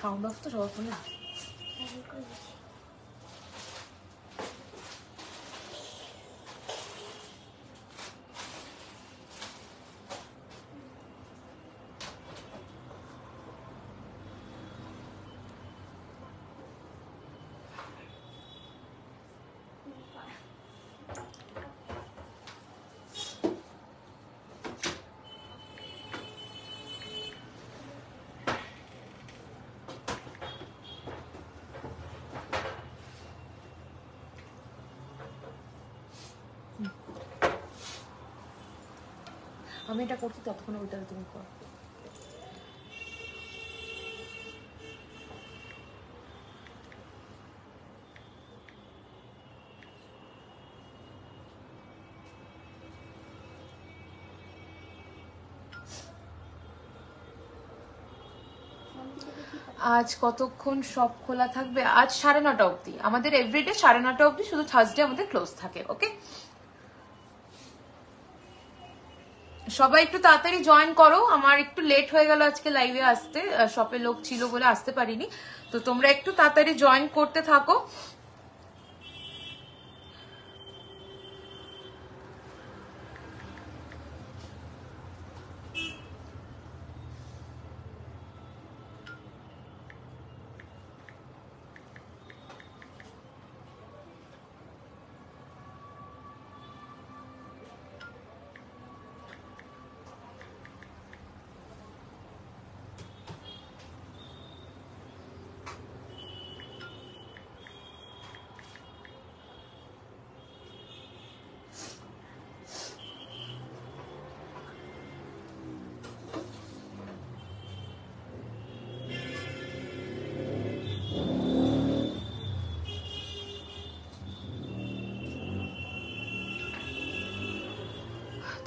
Sound of তো সবার ফোনে। আমি এটা করছি ততক্ষণ ওইটা তুমি করো। আজ কতক্ষণ শপ খোলা থাকবে? আজ 9:30 অবধি। আমাদের এভরিডে 9:30 অবধি, শুধু থার্সডে আমাদের ক্লোজ থাকে। ওকে, সবাই একটু তাড়াতাড়ি জয়েন করো। আমার একটু লেট হয়ে গেল আজকে লাইভে আসতে, শপে লোক ছিল বলে আসতে পারিনি। তো তোমরা একটু তাড়াতাড়ি জয়েন করতে থাকো।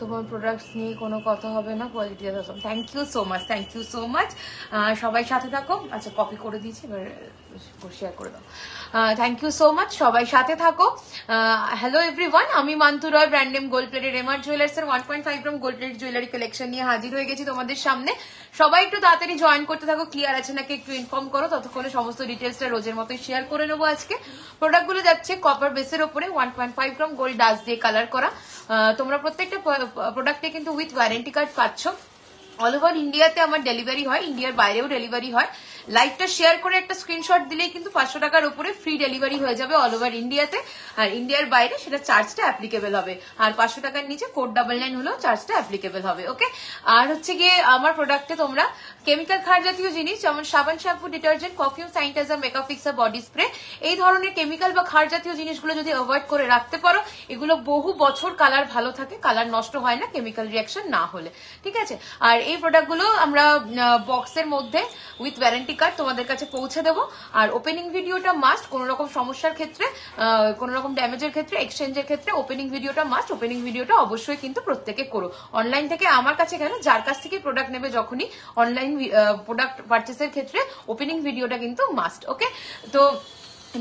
তোমার প্রোডাক্টস নিয়ে কোনো কথা হবে না, কোয়ালিটি আছে। Thank you so much, thank you so much. সবাই সাথে থাকো। আচ্ছা, কপি করে দিয়েছি, এবার শেয়ার করে দাও। থ্যাংক ইউ সো মাচ, সবাই সাথে থাকো। হ্যালো এভরিওয়ান, আমি Mantu Roy, brand name gold plated MR Jewellers এর 1.5 gram gold plated jewellery collection নিয়ে হাজির হয়ে গেছি তোমাদের সামনে। সবাই একটু তাড়াতাড়ি জয়েন করতে থাকো। ক্লিয়ার আছে নাকি একটু ইনফর্ম করো, ততক্ষণে সমস্ত ডিটেলসটা রোজের মতোই শেয়ার করে নেবো। আজকে প্রোডাক্টগুলো যাচ্ছে কপার বেসের ওপরে, 1.5 গ্রাম গোল্ড ডাস্ট দিয়ে কালার করা। তোমরা প্রত্যেকটা প্রোডাক্টে কিন্তু উইথ ওয়ারেন্টি কার্ড পাচ্ছ। অল ওভার ইন্ডিয়াতে আমার ডেলিভারি হয়, ইন্ডিয়ার বাইরেও ডেলিভারি হয়। লাইভটা শেয়ার করে একটা স্ক্রিনশট দিলেই কিন্তু 500 টাকার উপরে ফ্রি ডেলিভারি হয়ে যাবে অল ওভার ইন্ডিয়াতে। আর ইন্ডিয়ার বাইরে সেটা চার্জটা অ্যাপ্লিকেবল হবে। আর 500 টাকার নিচে 499 হলেও চার্জটা অ্যাপ্লিকেবল হবে। ওকে, আর হচ্ছে গিয়ে আমার প্রোডাক্টে তোমরা কেমিক্যাল ক্ষার জাতীয় জিনিস যেমন সাবান, shampoo, detergent, perfume, sanitizer, makeup fixer, body spray, এই ধরনের কেমিক্যাল বা ক্ষার জাতীয় জিনিসগুলো যদি অ্যাভয়েড করে রাখতে পারো, এগুলো বহু বছর কালার ভালো থাকে, কালার নষ্ট হয় না কেমিক্যাল রিয়াকশন না হলে। ঠিক আছে, আর এই প্রোডাক্টগুলো আমরা বক্সের মধ্যে উইথ ওয়ারেন্টি কার্ড তোমাদের কাছে পৌঁছে দেবো। আর ওপেনিং ভিডিওটা মাস্ট, কোন রকম সমস্যার ক্ষেত্রে, কোন রকম ড্যামেজের ক্ষেত্রে, এক্সচেঞ্জের ক্ষেত্রে ওপেনিং ভিডিওটা মাস্ট। ওপেনিং ভিডিওটা অবশ্যই কিন্তু প্রত্যেকে করো। অনলাইন থেকে আমার কাছে কেন, যার কাছ থেকে প্রোডাক্ট নেবে যখনই, অনলাইন প্রোডাক্ট পারচেসের ক্ষেত্রে ওপেনিং ভিডিওটা কিন্তু মাস্ট। ওকে, তো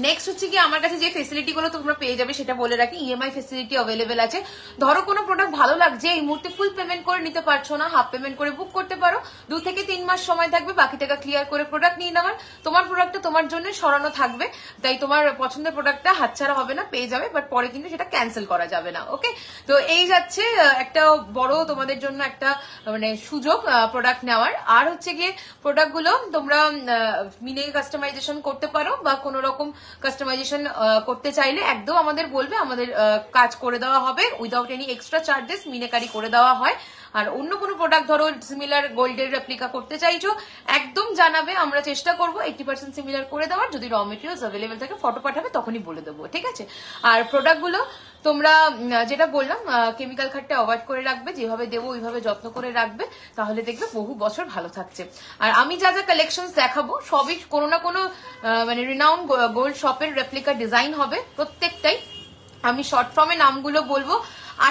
নেক্সট হচ্ছে কি, আমার কাছে যে ফেসিলিটি গুলো তোমরা পেয়ে যাবে সেটা বলে রাখি। ইএমআই ফেসিলিটি অ্যাভেলেবেল আছে। ধরো কোনো প্রোডাক্ট ভালো লাগছে, এই মুহূর্তে ফুল পেমেন্ট করে নিতে পারছো না, হাফ পেমেন্ট করে বুক করতে পারো। 2 থেকে 3 মাস সময় থাকবে বাকি টাকা ক্লিয়ার করে প্রোডাক্ট নিয়ে নেওয়ার। তোমার প্রোডাক্টটা তোমার জন্য সরানো থাকবে, তাই তোমার পছন্দের প্রোডাক্টটা হাতছাড়া হবে না, পেয়ে যাবে, বাট পরে কিন্তু সেটা ক্যান্সেল করা যাবে না। ওকে, তো এই যাচ্ছে একটা বড় তোমাদের জন্য একটা মানে সুযোগ প্রোডাক্ট নেওয়ার। আর হচ্ছে গিয়ে প্রোডাক্টগুলো তোমরা মিনে কাস্টমাইজেশন করতে পারো, বা কোনো রকম কাস্টমাইজেশন করতে চাইলে একদম আমাদের বলবে, আমাদের কাজ করে দেওয়া হবে without any extra charges. Meenakari করে দেওয়া হয়। আর অন্য কোনো প্রোডাক্ট ধরো সিমিলার গোল্ডের রেপ্লিকা করতে চাইছো, একদম জানাবে, আমরা চেষ্টা করবো 80% সিমিলার করে দেওয়ার। যদি র মেটেরিয়ালস অ্যাভেলেবেল থাকে ফটো পাঠাবে, তখনই বলে দেবো। ঠিক আছে, আর প্রোডাক্টগুলো তোমরা যেটা বললাম কেমিক্যাল খাটটা অ্যাভয়েড করে রাখবে, যেভাবে দেবো ওইভাবে যত্ন করে রাখবে, তাহলে দেখবে বহু বছর ভালো থাকছে। আর আমি যা যা কালেকশন দেখাবো সবই কোনো না কোনো মানে রিনাউন গোল্ড শপের রেপ্লিকা ডিজাইন হবে প্রত্যেকটাই। আমি শর্ট ফর্মে নামগুলো বলবো।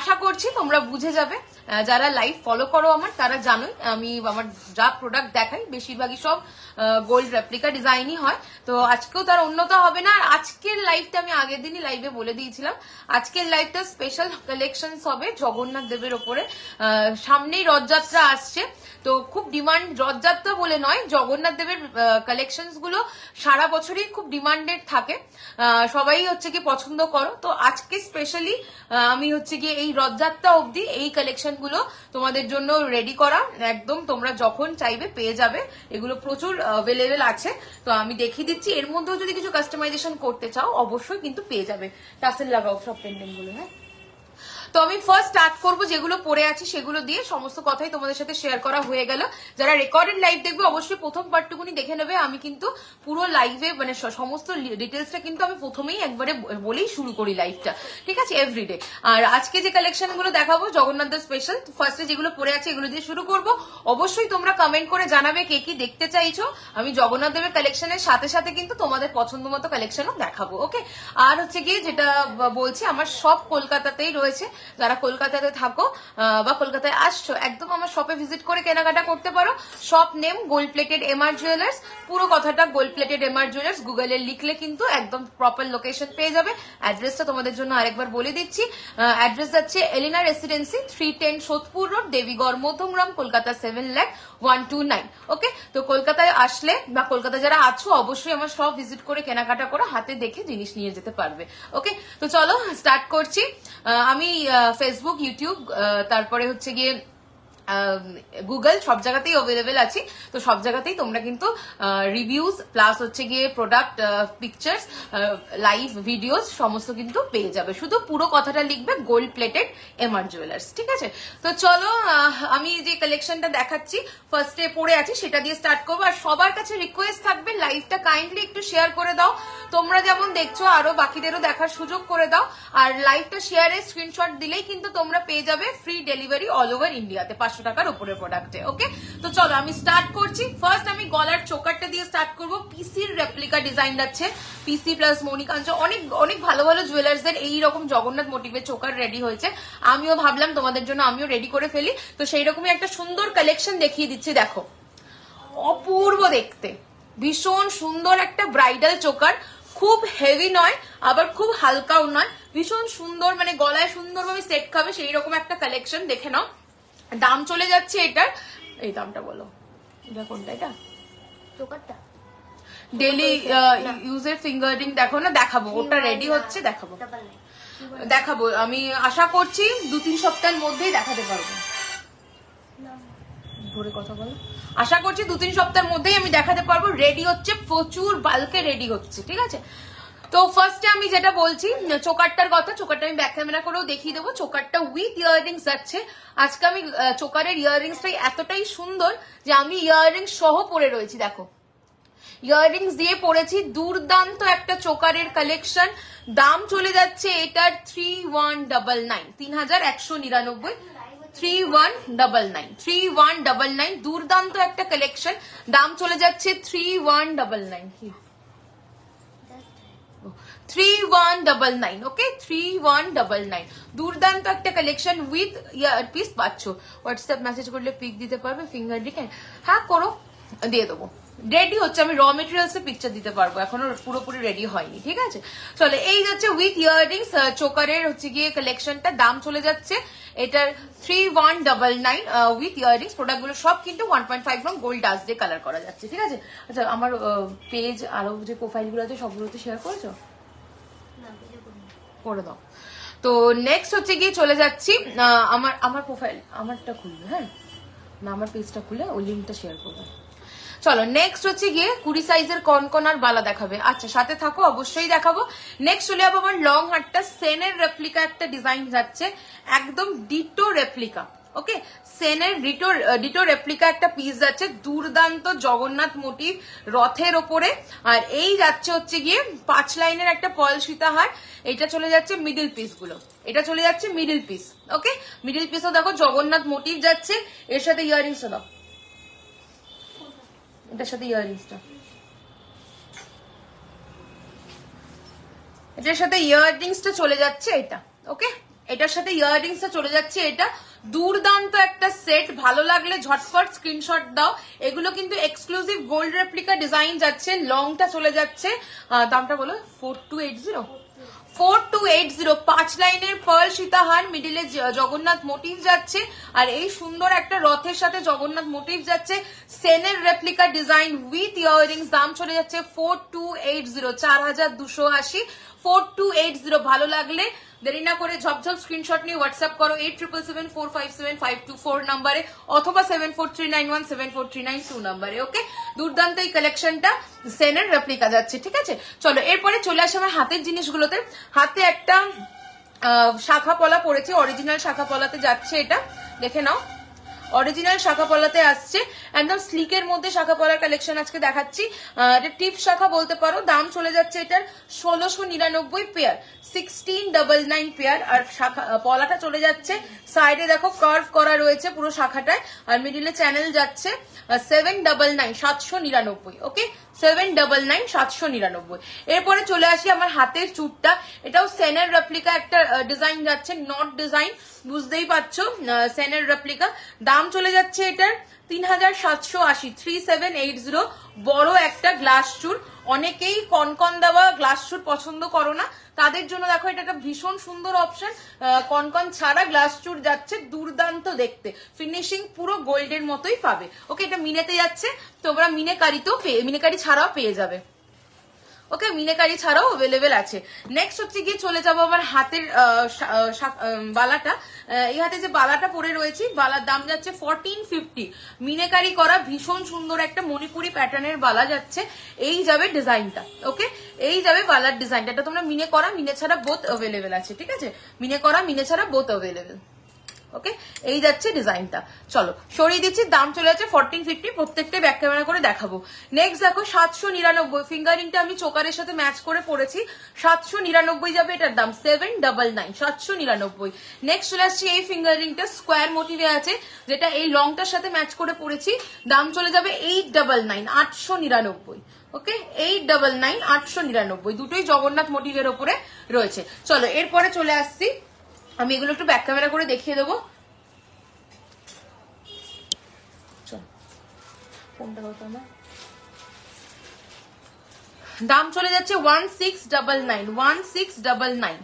আশা করছি তোমরা বুঝে যাবে। যারা লাইভ ফলো করো আমার তারা জানোই আমি আমার যা প্রোডাক্ট দেখাই বেশিরভাগই সব গোল্ড রেপ্লিকা ডিজাইনই হয়। তো আজকেও তার অন্যতা হবে না। আর আজকের লাইভটা আমি আগের দিনই লাইভে বলে দিয়েছিলাম, আজকের লাইভটা স্পেশাল কালেকশন হবে জগন্নাথ দেবের ওপরে। সামনেই রথযাত্রা আসছে, তো খুব ডিমান্ড, রথযাত্রা বলে নয়, জগন্নাথ দেবের কালেকশনস গুলো সারা বছরই খুব ডিমান্ডেড থাকে, সবাই হচ্ছে কি পছন্দ করো। তো আজকে স্পেশালি আমি হচ্ছে কি এই রথযাত্রা অবধি এই কালেকশন গুলো তোমাদের জন্য রেডি করা, একদম তোমরা যখন চাইবে পেয়ে যাবে। এগুলো প্রচুর অ্যাভেলেবেল আছে, তো আমি দেখিয়ে দিচ্ছি। এর মধ্যেও যদি কিছু কাস্টমাইজেশন করতে চাও অবশ্যই কিন্তু পেয়ে যাবে। টাসেল লাগাও সব পেন্ডেন্ট গুলো। হ্যাঁ, তো আমি ফার্স্ট স্টার্ট করবো যেগুলো পরে আছি সেগুলো দিয়ে, সমস্ত কথাই তোমাদের সাথে শেয়ার করা হয়ে গেল। যারা রেকর্ডেড লাইভ দেখবে অবশ্যই প্রথম পার্টটুকুনি দেখে নেবে। আমি কিন্তু পুরো লাইভে মানে সমস্ত ডিটেলসটা কিন্তু আমি প্রথমেই একবারে বলেই শুরু করি লাইভটা, ঠিক আছে, এভরিডে। আর আজকে যে কালেকশন গুলো দেখাবো জগন্নাথ স্পেশাল, ফার্স্টে যেগুলো পরে আছে এগুলো দিয়ে শুরু করব। অবশ্যই তোমরা কমেন্ট করে জানাবে কে কি দেখতে চাইছো। আমি জগন্নাথ দেবের কালেকশনের সাথে সাথে কিন্তু তোমাদের পছন্দ মতো কালেকশনও দেখাবো। ওকে, আর হচ্ছে গিয়ে যেটা বলছি, আমার সব কলকাতাতেই রয়েছে। যারা কলকাতাতে থাকো বা কলকাতায় আসছো, একদম আমার শপে ভিজিট করে কেনাকাটা করতে পারো। Shop name gold plated MR jewellers, পুরো কথাটা গোল্ড প্লেটেড এমআর জুয়েলার্স গুগলে লিখলে কিন্তু একদম প্রপার লোকেশন পেয়ে যাবে। অ্যাড্রেসটা তোমাদের জন্য আরেকবার বলে দিচ্ছি। অ্যাড্রেস যাচ্ছে এলিনা রেসিডেন্সি, 310 সোদপুর রোড, দেবীগড়, মধ্যমগ্রাম, কলকাতা 7,129। ওকে, তো কলকাতায় আসলে বা কলকাতায় যারা আছো অবশ্যই আমার সব ভিজিট করে কেনাকাটা করে হাতে দেখে জিনিস নিয়ে যেতে পারবে। ওকে, তো চলো স্টার্ট করছি। আমি ফেসবুক, ইউটিউব, তারপরে হচ্ছে গিয়ে গুগল, সব জায়গাতেই অ্যাভেলেবেল আছি। তো সব জায়গাতেই তোমরা কিন্তু রিভিউজ প্লাস হচ্ছে গিয়ে প্রোডাক্ট পিকচার্স, লাইভ ভিডিওস সমস্ত কিন্তু পেয়ে যাবে। শুধু পুরো কথাটা লিখবে গোল্ড প্লেটেড এমআর জুয়েলার্স, ঠিক আছে। তো চলো আমি যে কালেকশনটা দেখাচ্ছি ফার্স্টে পরে আছি সেটা দিয়ে স্টার্ট করবো। আর সবার কাছে রিকোয়েস্ট থাকবে লাইভটা কাইন্ডলি একটু শেয়ার করে দাও। তোমরা যেমন দেখছো আরো বাকিদেরও দেখার সুযোগ করে দাও। আর লাইভটা শেয়ারে স্ক্রিনশট দিলেই কিন্তু তোমরা পেয়ে যাবে ফ্রি ডেলিভারি অল ওভার ইন্ডিয়াতে 500 টাকার উপরে প্রোডাক্টে। ওকে, তো চলো আমি স্টার্ট করছি। ফার্স্ট আমি গলার চোকারটা দিয়ে স্টার্ট করবো। পিসির রেপ্লিকা ডিজাইন আছে, পিসি প্লাস মণিকাঞ্চ, অনেক অনেক ভালো ভালো জুয়েলার্সদের এইরকম জগন্নাথ মোটিভের চোকার রেডি হয়েছে। আমিও ভাবলাম তোমাদের জন্য আমিও রেডি করে ফেলি। তো সেই রকমই একটা সুন্দর কালেকশন দেখিয়ে দিচ্ছি। দেখো, অপূর্ব দেখতে, ভীষণ সুন্দর একটা ব্রাইডাল চোকার, খুব হেভি নয় আবার খুব হালকাও নয়, ভীষণ সুন্দর, মানে গলায় সুন্দরভাবে সেট খাবে সেই রকম একটা কালেকশন। দেখে নাও, দাম চলে যাচ্ছে এটার, এই দামটা বলো, এটা কোনটা, এটা চোকারটা ডেলি ইউজের ফিঙ্গারিং, দেখো না, দেখাবো, ওটা রেডি হচ্ছে, দেখাবো আমি আশা করছি 2-3 সপ্তাহের মধ্যেই দেখাতে পারবো। ধরে কথা বলো, আশা করছি 2-3 সপ্তাহের মধ্যেই আমি দেখাতে পারবো। রেডি হচ্ছে, প্রচুর বাল্কে রেডি হচ্ছে, ঠিক আছে। তো ফার্স্টে আমি যেটা বলছি চোকারটার কথা, চোকারটা আমি ব্যাক ক্যামেরা করেও দেখিয়ে দেবো। চোকারটা উইথ ইয়াররিংস যাচ্ছে। আজকে আমি চোকারের ইয়াররিংসটাই এতটাই সুন্দর যে আমি ইয়াররিংস সহ পরে রয়েছি। দেখো, ইয়াররিংস দিয়ে পরেছি, দুর্দান্ত একটা চোকারের কালেকশন। দাম চলে যাচ্ছে এটার 3199, 3199, 3199, দুর্দান্ত একটা কালেকশন। দাম চলে যাচ্ছে 3199, 3199। ওকে, 3199, দুর্দান্ত একটা কালেকশন উইথ ইয়ার পিস পাচ্ছ। হোয়াটসঅ্যাপ মেসেজ করলে পিক দিতে পারবে ফিঙ্গার রিং? হ্যাঁ করো, দিয়ে দেবো। রেডি হচ্ছে, আমি র মেটেরিয়ালস এর পিকচার দিতে পারবো, এখনো পুরোপুরি রেডি হয়নি, ঠিক আছে। চলে, এই যাচ্ছে উইথ ইয়াররিংস চোকারের হচ্ছে গিয়ে কালেকশনটা। দাম চলে যাচ্ছে এটার 3199 উইথ ইয়াররিংস। প্রোডাক্টগুলো সব কিন্তু 1.5 গ্রাম গোল্ড ডাস্ট দিয়ে কালার করা যাচ্ছে, ঠিক আছে। আচ্ছা, আমার পেজ আরো যে প্রোফাইলগুলো আছে সবগুলো তো শেয়ার করেছো? করে দাও। তো নেক্সট হচ্ছে গিয়ে চলে যাচ্ছি, আমার প্রোফাইল আমারটা খুলবে, হ্যাঁ না আমার পেজটা খুলে ওই লিঙ্কটা শেয়ার করবে। চলো নেক্সট হচ্ছে গিয়ে 20 সাইজের কনকনার বালা দেখাবে। আচ্ছা, সাথে থাকো, অবশ্যই দেখাবো। নেক্সট চলে যাবো আমার লং হাটটা, সেনের রেপ্লিকা একটা ডিজাইন যাচ্ছে, একদম ডিটো রেপ্লিকা। ওকে, সেনের ডিটো রেপ্লিকা একটা পিস যাচ্ছে, দুর্দান্ত জগন্নাথ মোটিভ রথের ওপরে। আর এই যাচ্ছে হচ্ছে গিয়ে 5 লাইনের একটা পল সীতাহার। এটা চলে যাচ্ছে মিডিল পিস গুলো, এটা চলে যাচ্ছে মিডিল পিস। ওকে, মিডিল পিসও দেখো জগন্নাথ মোটিভ যাচ্ছে, এর সাথে ইয়াররিংস দাও, এটার সাথে ইয়াররিংসটা, এটার সাথে ইয়াররিংসটা চলে যাচ্ছে এটা। ওকে, এটার সাথে ইয়াররিংস চলে যাচ্ছে। এটা দুর্দান্ত একটা সেট, ভালো লাগলে ঝটপট স্ক্রিনশট দাও। এগুলো কিন্তু এক্সক্লুসিভ গোল্ড রেপ্লিকা ডিজাইন যাচ্ছে, লংটা চলে যাচ্ছে। দামটা বলো। 4280 4280 5 লাইনের পার্ল সীতাহার, মিডিলে জগন্নাথ মোটিভ যাচ্ছে, আর এই সুন্দর একটা রথের সাথে জগন্নাথ মোটিভ যাচ্ছে। সেনের রেপ্লিকা ডিজাইন উইথ ইয়াররিংস, দাম চলে যাচ্ছে 4280 4280 4280। ভালো লাগলে দেরি না করে ঝপঝপ স্ক্রিনশট নিয়ে হোয়াটসঅ্যাপ করো 8777457524 নাম্বারে অথবা 7439174392 নাম্বারে। ওকে, দুর্দান্ত এই কালেকশনটা সেনের রেপ্লিকা যাচ্ছে। ঠিক আছে, চলো এরপরে চলে আসে আমার হাতের জিনিসগুলোতে। হাতে একটা শাখা পলা পড়েছে, অরিজিনাল শাখা পলাতে যাচ্ছে। এটা দেখে নাও, অরিজিনাল শাখা পলাতে আসছে, একদম স্লিকের মধ্যে শাখা পলার কালেকশন আজকে দেখাচ্ছি। এটা টিপ শাখা বলতে পারো। দাম চলে যাচ্ছে এটার 1699 পেয়ার, 1699 পেয়ার। আর শাখা পলাটা চলে যাচ্ছে সাইডে দেখো কার্ভ করা রয়েছে পুরো শাখাটায়, আর মিডিলে চ্যানেল যাচ্ছে 799 799। ওকে, 799 799। এরপরে চলে আসি আমার হাতের চুটটা, এটাও সেনের রেপ্লিকা একটা ডিজাইন যাচ্ছে, নট ডিজাইন, বুঝতেই পারছো সেনের রেপ্লিকা। দাম চলে যাচ্ছে এটার 3780 3780। বড় একটা গ্লাস চুর, অনেকেই কনকন দেওয়া গ্লাস চুর পছন্দ করো না, তাদের জন্য দেখো এটা একটা ভীষণ সুন্দর অপশন। কনকন ছাড়া গ্লাস চুর যাচ্ছে, দুর্দান্ত দেখতে, ফিনিশিং পুরো গোল্ডের মতোই পাবে। ওকে, এটা মিনেতে যাচ্ছে, তোমরা মিনেকারিতেও মিনেকারি ছাড়াও পেয়ে যাবে। ওকে, মিনেকারি ছাড়াও অ্যাভেলেবেল আছে। নেক্সট হচ্ছে গিয়ে চলে যাবো আমার হাতের বালাটা। এই হাতে যে বালাটা পরে রয়েছি, বালার দাম যাচ্ছে 1450। মিনেকারি করা ভীষণ সুন্দর একটা মণিপুরি প্যাটার্নের বালা যাচ্ছে। এই যাবে ডিজাইনটা। ওকে, এই যাবে বালার ডিজাইনটা। এটা তোমরা মিনে করা মিনে ছাড়া বোথ অ্যাভেলেবেল আছে। ঠিক আছে, মিনে করা মিনে ছাড়া বোথ অ্যাভেলেবেল। ওকে, এই যাচ্ছে ডিজাইনটা। চলো সরিয়ে দিচ্ছি, দাম চলে যাচ্ছে 1450। প্রত্যেকটা ব্যাক ক্যামেরা করে দেখাবো। নেক্সট দেখো 799, ফিঙ্গারিংটা আমি চোকারের সাথে ম্যাচ করে পড়েছি, 799 যাবে এটার দাম, 799 799। নেক্সট চলে আসছি এই ফিঙ্গারিংটা স্কোয়ার মোটিভে আছে, যেটা এই লংটার সাথে ম্যাচ করে পড়েছি, দাম চলে যাবে 899 899। ওকে, 899 899, দুটোই জগন্নাথ মোটিভের ওপরে রয়েছে। চলো এরপরে চলে আসছি, আমি এগুলো একটু ব্যাক ক্যামেরা করে দেখিয়ে দেবো। দাম চলে যাচ্ছে 1699 1699।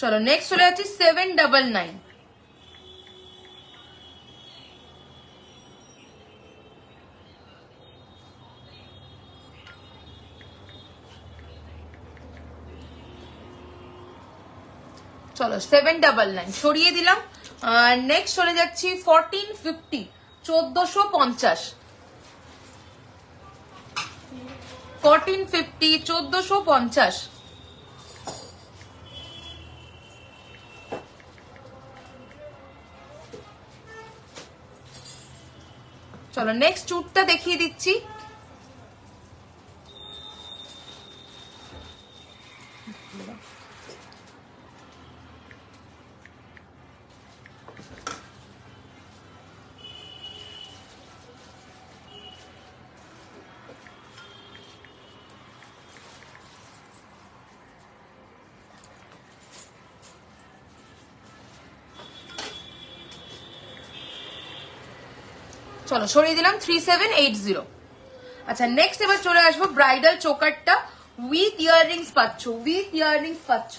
চলো নেক্সট চলে যাচ্ছে 799। চলো 799 সরিয়ে দিলাম। নেক্সট চলে যাচ্ছি 1450 1450 1450 1450। চলো নেক্সট চুটটা দেখিয়ে দিচ্ছি। চলো সরিয়ে দিলাম 3780। আচ্ছা নেক্সট এবার চলে আসবো ব্রাইডাল চোকারটা উইথ ইয়াররিংস পাচ্ছ, উইথ ইয়াররিংস পাচ্ছ।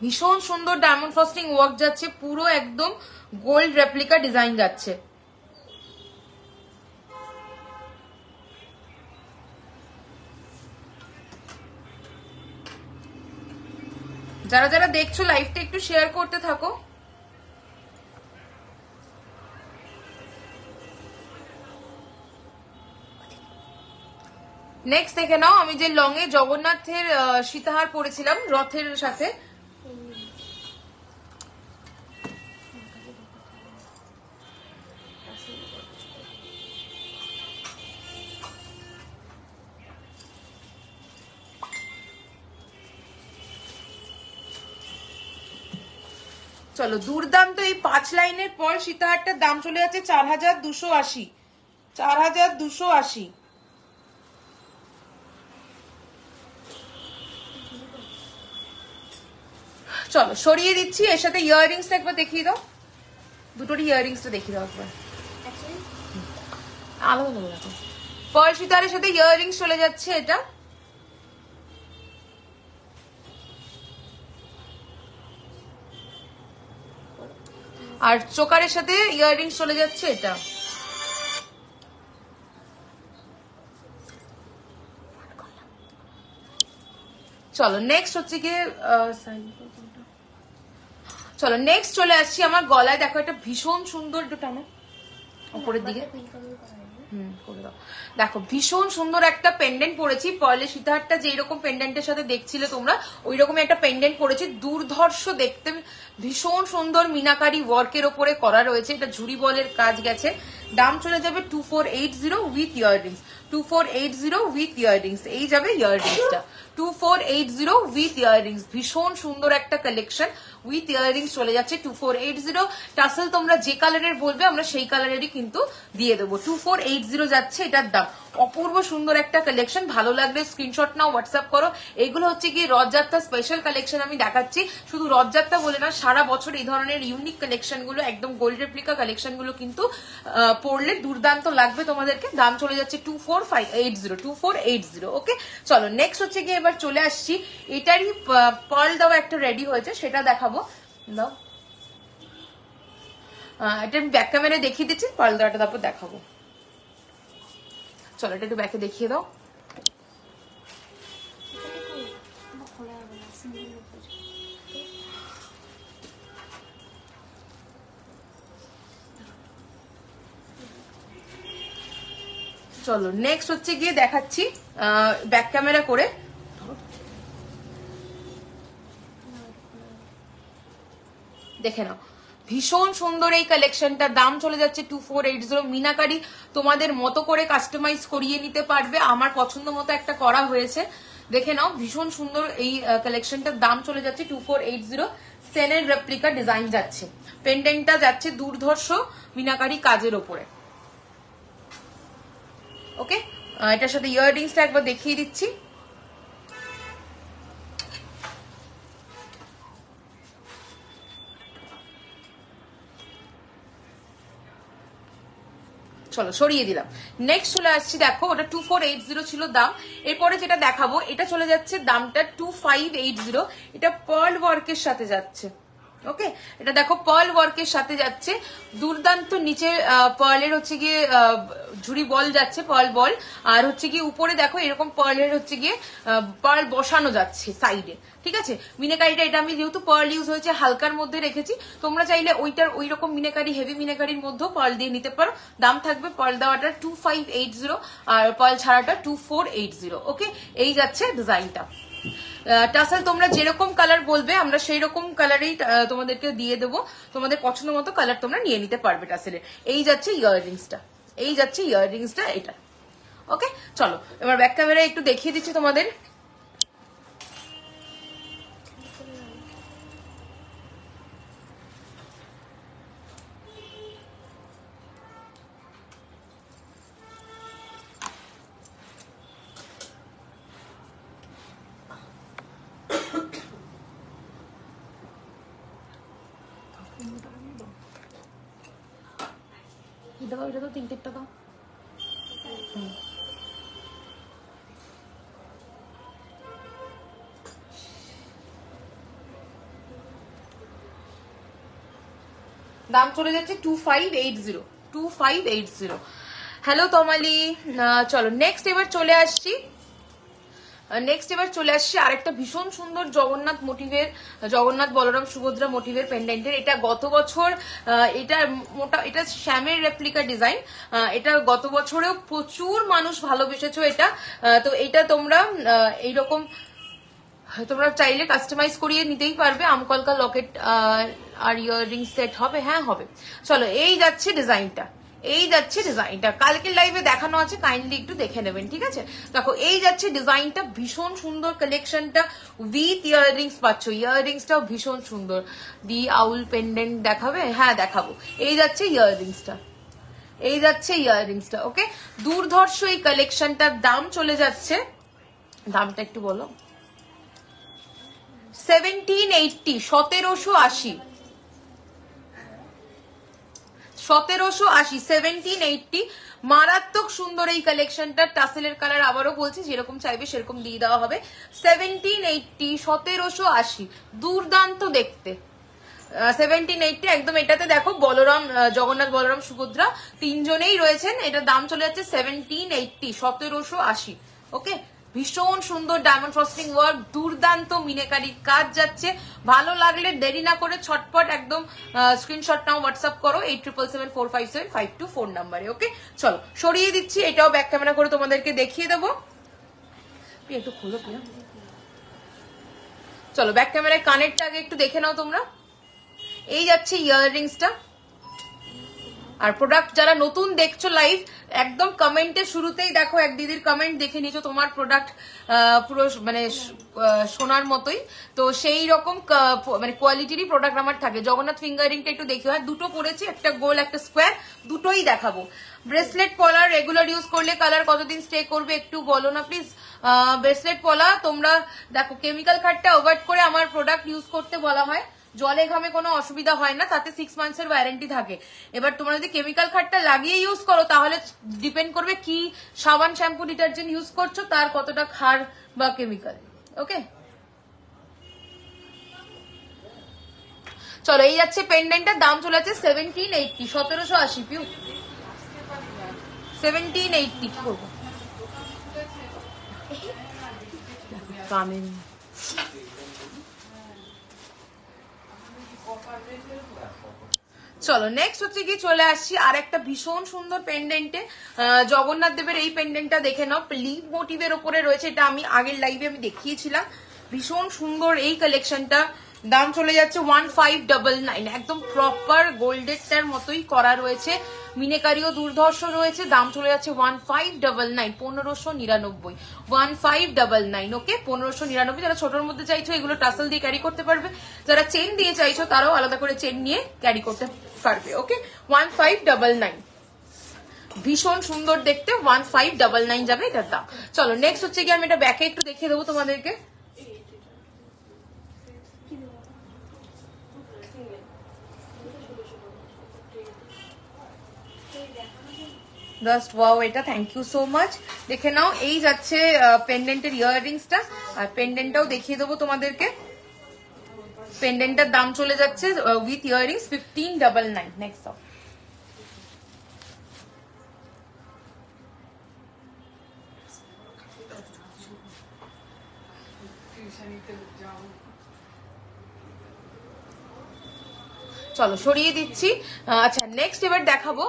ভীষণ সুন্দর ডায়মন্ড ফ্রস্টিং ওয়ার্ক যাচ্ছে, পুরো একদম গোল্ড রেপ্লিকা ডিজাইন যাচ্ছে। যারা যারা দেখছো লাইভটা একটু শেয়ার করতে থাকো। নেক্সট দেখে নাও, আমি যে লং এ জগন্নাথের সীতাহার পরেছিলাম রথের সাথে, চলো দুর্দান্ত এই 5 লাইনের পর সীতাহারটার দাম চলে যাচ্ছে 4280। 4280। চলো সরিয়ে দিচ্ছি। এর সাথে ইয়াররিংসটা একবার দেখিয়ে দাও, দুটোরই ইয়াররিংসটা দেখিয়ে দাও একবার। আলাদা আলাদা দেখো। পার্ল সীতাহারের সাথে ইয়াররিংস চলে যাচ্ছে এটা। আর চোকারের সাথে ইয়াররিংস চলে যাচ্ছে এটা। চলো নেক্সট হচ্ছে গিয়ে চলো নেক্সট চলে আসছি আমার গলায়। দেখো এটা ভীষণ সুন্দর, একটু টানো উপরের দিকে। করে দাও। দেখো ভীষণ সুন্দর একটা পেন্ডেন্ট পরেছি। পার্লের সীতাহারটা যে এরকম পেন্ডেন্টের সাথে দেখছিলে তোমরা, ওই রকম একটা পেন্ডেন্ট পরেছি, দুর্ধর্ষ দেখতে, ভীষণ সুন্দর মিনাকারি ওয়ার্কের ওপরে করা রয়েছে। এটা ঝুরি বলের কাজ গেছে। দাম চলে যাবে 2480 উইথ ইয়াররিংস। 2480 with earrings. এই যাবে ইয়াররিংসটা 2480 উইথ ইয়াররিংস। ভীষণ সুন্দর একটা কালেকশন উইথ ইয়াররিংস চলে যাচ্ছে 2480। টাসেল তোমরা যে কালারের বলবে আমরা সেই কালারেরই কিন্তু দিয়ে দেবো। 2480 যাচ্ছে এটার দাম। অপূর্ব সুন্দর একটা কালেকশন। ভালো লাগলে স্ক্রিনশট নাও, হোয়াটসঅ্যাপ করো। এগুলো হচ্ছে কি রথযাত্রা স্পেশাল কালেকশন আমি দেখাচ্ছি। শুধু রথযাত্রা বলে না, সারা বছর এই ধরনের ইউনিক কালেকশন গুলো, একদম গোল্ড রেপ্লিকা কালেকশন গুলো কিন্তু পড়লে দুর্দান্ত লাগবে তোমাদেরকে। দাম চলে যাচ্ছে 2480। ওকে চলো নেক্সট হচ্ছে কি এবার চলে আসছি। এটারই পার্ল দেওয়া একটা রেডি হয়েছে, সেটা দেখাবো। দাও এটা আমি ব্যাক ক্যামেরায় দেখিয়ে দিচ্ছি, পার্ল দেওয়াটা তারপর দেখাবো। চলো এটা একটু ব্যাকে দেখিয়ে দাও। চলো নেক্সট হচ্ছে গিয়ে দেখাচ্ছি ব্যাক ক্যামেরা করে। দেখে নাও ভীষণ সুন্দর এই কালেকশনটার দাম চলে যাচ্ছে 2480। মিনাকারি তোমাদের মতো করে কাস্টমাইজ করিয়ে নিতে পারবে। আমার পছন্দ মতো একটা করা হয়েছে, দেখে নাও ভীষণ সুন্দর এই কালেকশনটার দাম চলে যাচ্ছে 2480। সেনের রেপ্লিকা ডিজাইন যাচ্ছে, পেন্ডেন্টটা যাচ্ছে দুর্ধর্ষ মিনাকারি কাজের ওপরে। ওকে এটার সাথে ইয়াররিংসটা একবার দেখিয়ে দিচ্ছি। চলো সরিয়ে দিলাম। নেক্সট চলে আসছি। দেখো ওটা 2480 ছিল দাম। এরপরে যেটা দেখাবো এটা চলে যাচ্ছে দামটা 2580। এটা পার্ল ওয়ার্কের সাথে যাচ্ছে। ওকে এটা দেখো পার্ল ওয়ার্কের সাথে যাচ্ছে, দুর্দান্ত। নিচে পার্লের হচ্ছে গিয়ে ঝুড়ি বল যাচ্ছে, পার্ল বল। আর হচ্ছে গিয়ে উপরে দেখো এরকম পার্লের হচ্ছে গিয়ে পার্ল বসানো যাচ্ছে সাইডে। ঠিক আছে মিনাকারিটা এটা আমি যেহেতু পার্ল ইউজ হয়েছে হালকার মধ্যে রেখেছি, তোমরা চাইলে ওইটার ওই রকম মিনাকারি হেভি মিনাকারির মধ্যেও পার্ল দিয়ে নিতে পারো। দাম থাকবে পার্ল দেওয়াটা 2580 আর পার্ল ছাড়াটা 2480। ওকে এই যাচ্ছে ডিজাইনটা। টাসেল তোমরা যেরকম কালার বলবে আমরা সেই রকম কালারেই তোমাদেরকে দিয়ে দেবো। তোমাদের পছন্দ মতো কালার তোমরা নিয়ে নিতে পারবে টাসেলের। এই যাচ্ছে ইয়াররিংসটা, এই যাচ্ছে ইয়াররিংসটা এটা। ওকে চলো এবার ব্যাক ক্যামেরায় একটু দেখিয়ে দিচ্ছি তোমাদের। এটা তো তিনটেরটা দাও। দাম চলে যাচ্ছে 2580। হ্যালো তমালি। চলো নেক্সট এবার চলে আসছি। আরেকটা ভীষণ সুন্দর জগন্নাথ মোটিভের, জগন্নাথ বলরাম সুভদ্রা মোটিভের পেন্ডেন্টের। এটা গত বছর এটা শ্যামের রেপ্লিকা ডিজাইন। এটা গত বছরেও প্রচুর মানুষ ভালোবেসেছো এটা। তো এটা তোমরা এইরকম তোমরা চাইলে কাস্টমাইজ করিয়ে নিতেই পারবে। আমকলকা লকেট আর ইয়াররিং সেট হবে, হ্যাঁ হবে। চলো এই যাচ্ছে ডিজাইনটা, এই যাচ্ছে ডিজাইনটা, কালকের লাইভে দেখানো আছে, কাইন্ডলি একটু দেখে নেবেন, ঠিক আছে? দেখো এই যাচ্ছে ডিজাইনটা, ভীষণ সুন্দর কালেকশনটা উইথ ইয়াররিংস পাচ্ছ, ইয়াররিংসটাও ভীষণ সুন্দর। দি আউল পেন্ডেন্ট দেখাবে? হ্যাঁ দেখাবো। এই যাচ্ছে ইয়াররিংসটা, এই যাচ্ছে ইয়াররিংসটা। ওকে, দুর্ধর্ষ এই কালেকশনটার দাম চলে যাচ্ছে, দামটা একটু বলো, 1780, 1780, 1780, 1780। মারাত্মক সুন্দর এই কালেকশনটা, টাসেলের কালার আবারও বলছি, যেরকম চাইবে সেরকম দিয়ে দেওয়া হবে। 1780, 1780, দুর্দান্ত দেখতে। 1780 একদম। এটাতে দেখো বলরাম, জগন্নাথ, বলরাম, সুভদ্রা তিনজনেই রয়েছেন। এটার দাম চলে যাচ্ছে 1780, 1780। ওকে, ভীষণ সুন্দর ডায়মন্ড ফ্রস্টিং ওয়ার্ক, দুর্দান্ত মিনেকারি কাজ যাচ্ছে। ভালো লাগলে দেরি না করে ছটপট একদম স্ক্রিনশট নাও, হোয়াটসঅ্যাপ করো 8777457524 নাম্বারে। ওকে, চলো সরিয়ে দিচ্ছি, এটাও ব্যাক ক্যামেরা করে তোমাদেরকে দেখিয়ে দেবো। একটু খুলো প্রিয়া, চলো ব্যাক ক্যামেরায় কানেরটা আগে একটু দেখে নাও তোমরা। এই যাচ্ছে ইয়াররিংসটা। আর প্রোডাক্ট যারা নতুন দেখছো লাইভ, একদম কমেন্টের শুরুতেই দেখো এক দিদির কমেন্ট দেখে নিয়েছো, তোমার প্রোডাক্ট পুরো মানে সোনার মতোই, তো সেই রকম মানে কোয়ালিটিরই প্রোডাক্ট আমার থাকে। জগন্নাথ ফিঙ্গারিংটা একটু দেখি, হয় দুটো পরেছি, একটা গোল একটা স্কোয়ার, দুটোই দেখাবো। ব্রেসলেট পলা রেগুলার ইউজ করলে কালার কতদিন স্টে করবে একটু বলো না প্লিজ। ব্রেসলেট পলা তোমরা দেখো, কেমিক্যাল খাটটা অ্যাভয়েড করে আমার প্রোডাক্ট ইউজ করতে বলা হয়, জলে ঘামে কোনো অসুবিধা হয় না, তাতে 6 মান্থসের ওয়ারেন্টি থাকে। এবার তোমরা যদি কেমিক্যাল খাটটা লাগিয়ে ইউজ করো তাহলে ডিপেন্ড করবে কি সাবান, শ্যাম্পু, ডিটারজেন্ট ইউজ করছো, তার কতটা ক্ষার বা কেমিক্যাল। ওকে, চলো এই যাচ্ছে পেন্ডেন্টটার দাম চলে যাচ্ছে 1780, 1780 পিউ, 1780। কি করবো কানে। চলো নেক্সট হচ্ছে কি, চলে আসছি আর একটা ভীষণ সুন্দর পেন্ডেন্টে। জগন্নাথ দেবের এই পেন্ডেন্টটা দেখে নাও, লিভ মোটিভের ওপরে রয়েছে, এটা আমি আগের লাইভে আমি দেখিয়েছিলাম। ভীষণ সুন্দর এই কালেকশনটা, দাম চলে যাচ্ছে 1599, একদম প্রপার গোল্ডেরটার মতোই করা রয়েছে, মিনেকারিও দুর্ধর্ষ রয়েছে। দাম চলে যাচ্ছে 1599, 1599, 1599। ওকে, 1599। যারা ছোটর মধ্যে চাইছো এগুলো টাসেল দিয়ে ক্যারি করতে পারবে, যারা চেন দিয়ে চাইছো তারাও আলাদা করে চেন নিয়ে ক্যারি করতে পারবে। ওকে, 1599, ভীষণ সুন্দর দেখতে, 1599 যাবে এটার দাম। চলো নেক্সট হচ্ছে কি, আমি এটা ব্যাকে একটু দেখিয়ে দেবো তোমাদেরকে। জাস্ট ওয়াও, এটা থ্যাংক ইউ সো মাচ। দেখে নাও, এই যাচ্ছে পেন্ডেন্টের ইয়াররিংসটা, আর পেন্ডেন্টটাও দেখিয়ে দেবো তোমাদেরকে। পেন্ডেন্টটার দাম চলে যাচ্ছে উইথ ইয়াররিংস 1599। নেক্সট চলো সরিয়ে দিচ্ছি। আচ্ছা নেক্সট এবার দেখাবো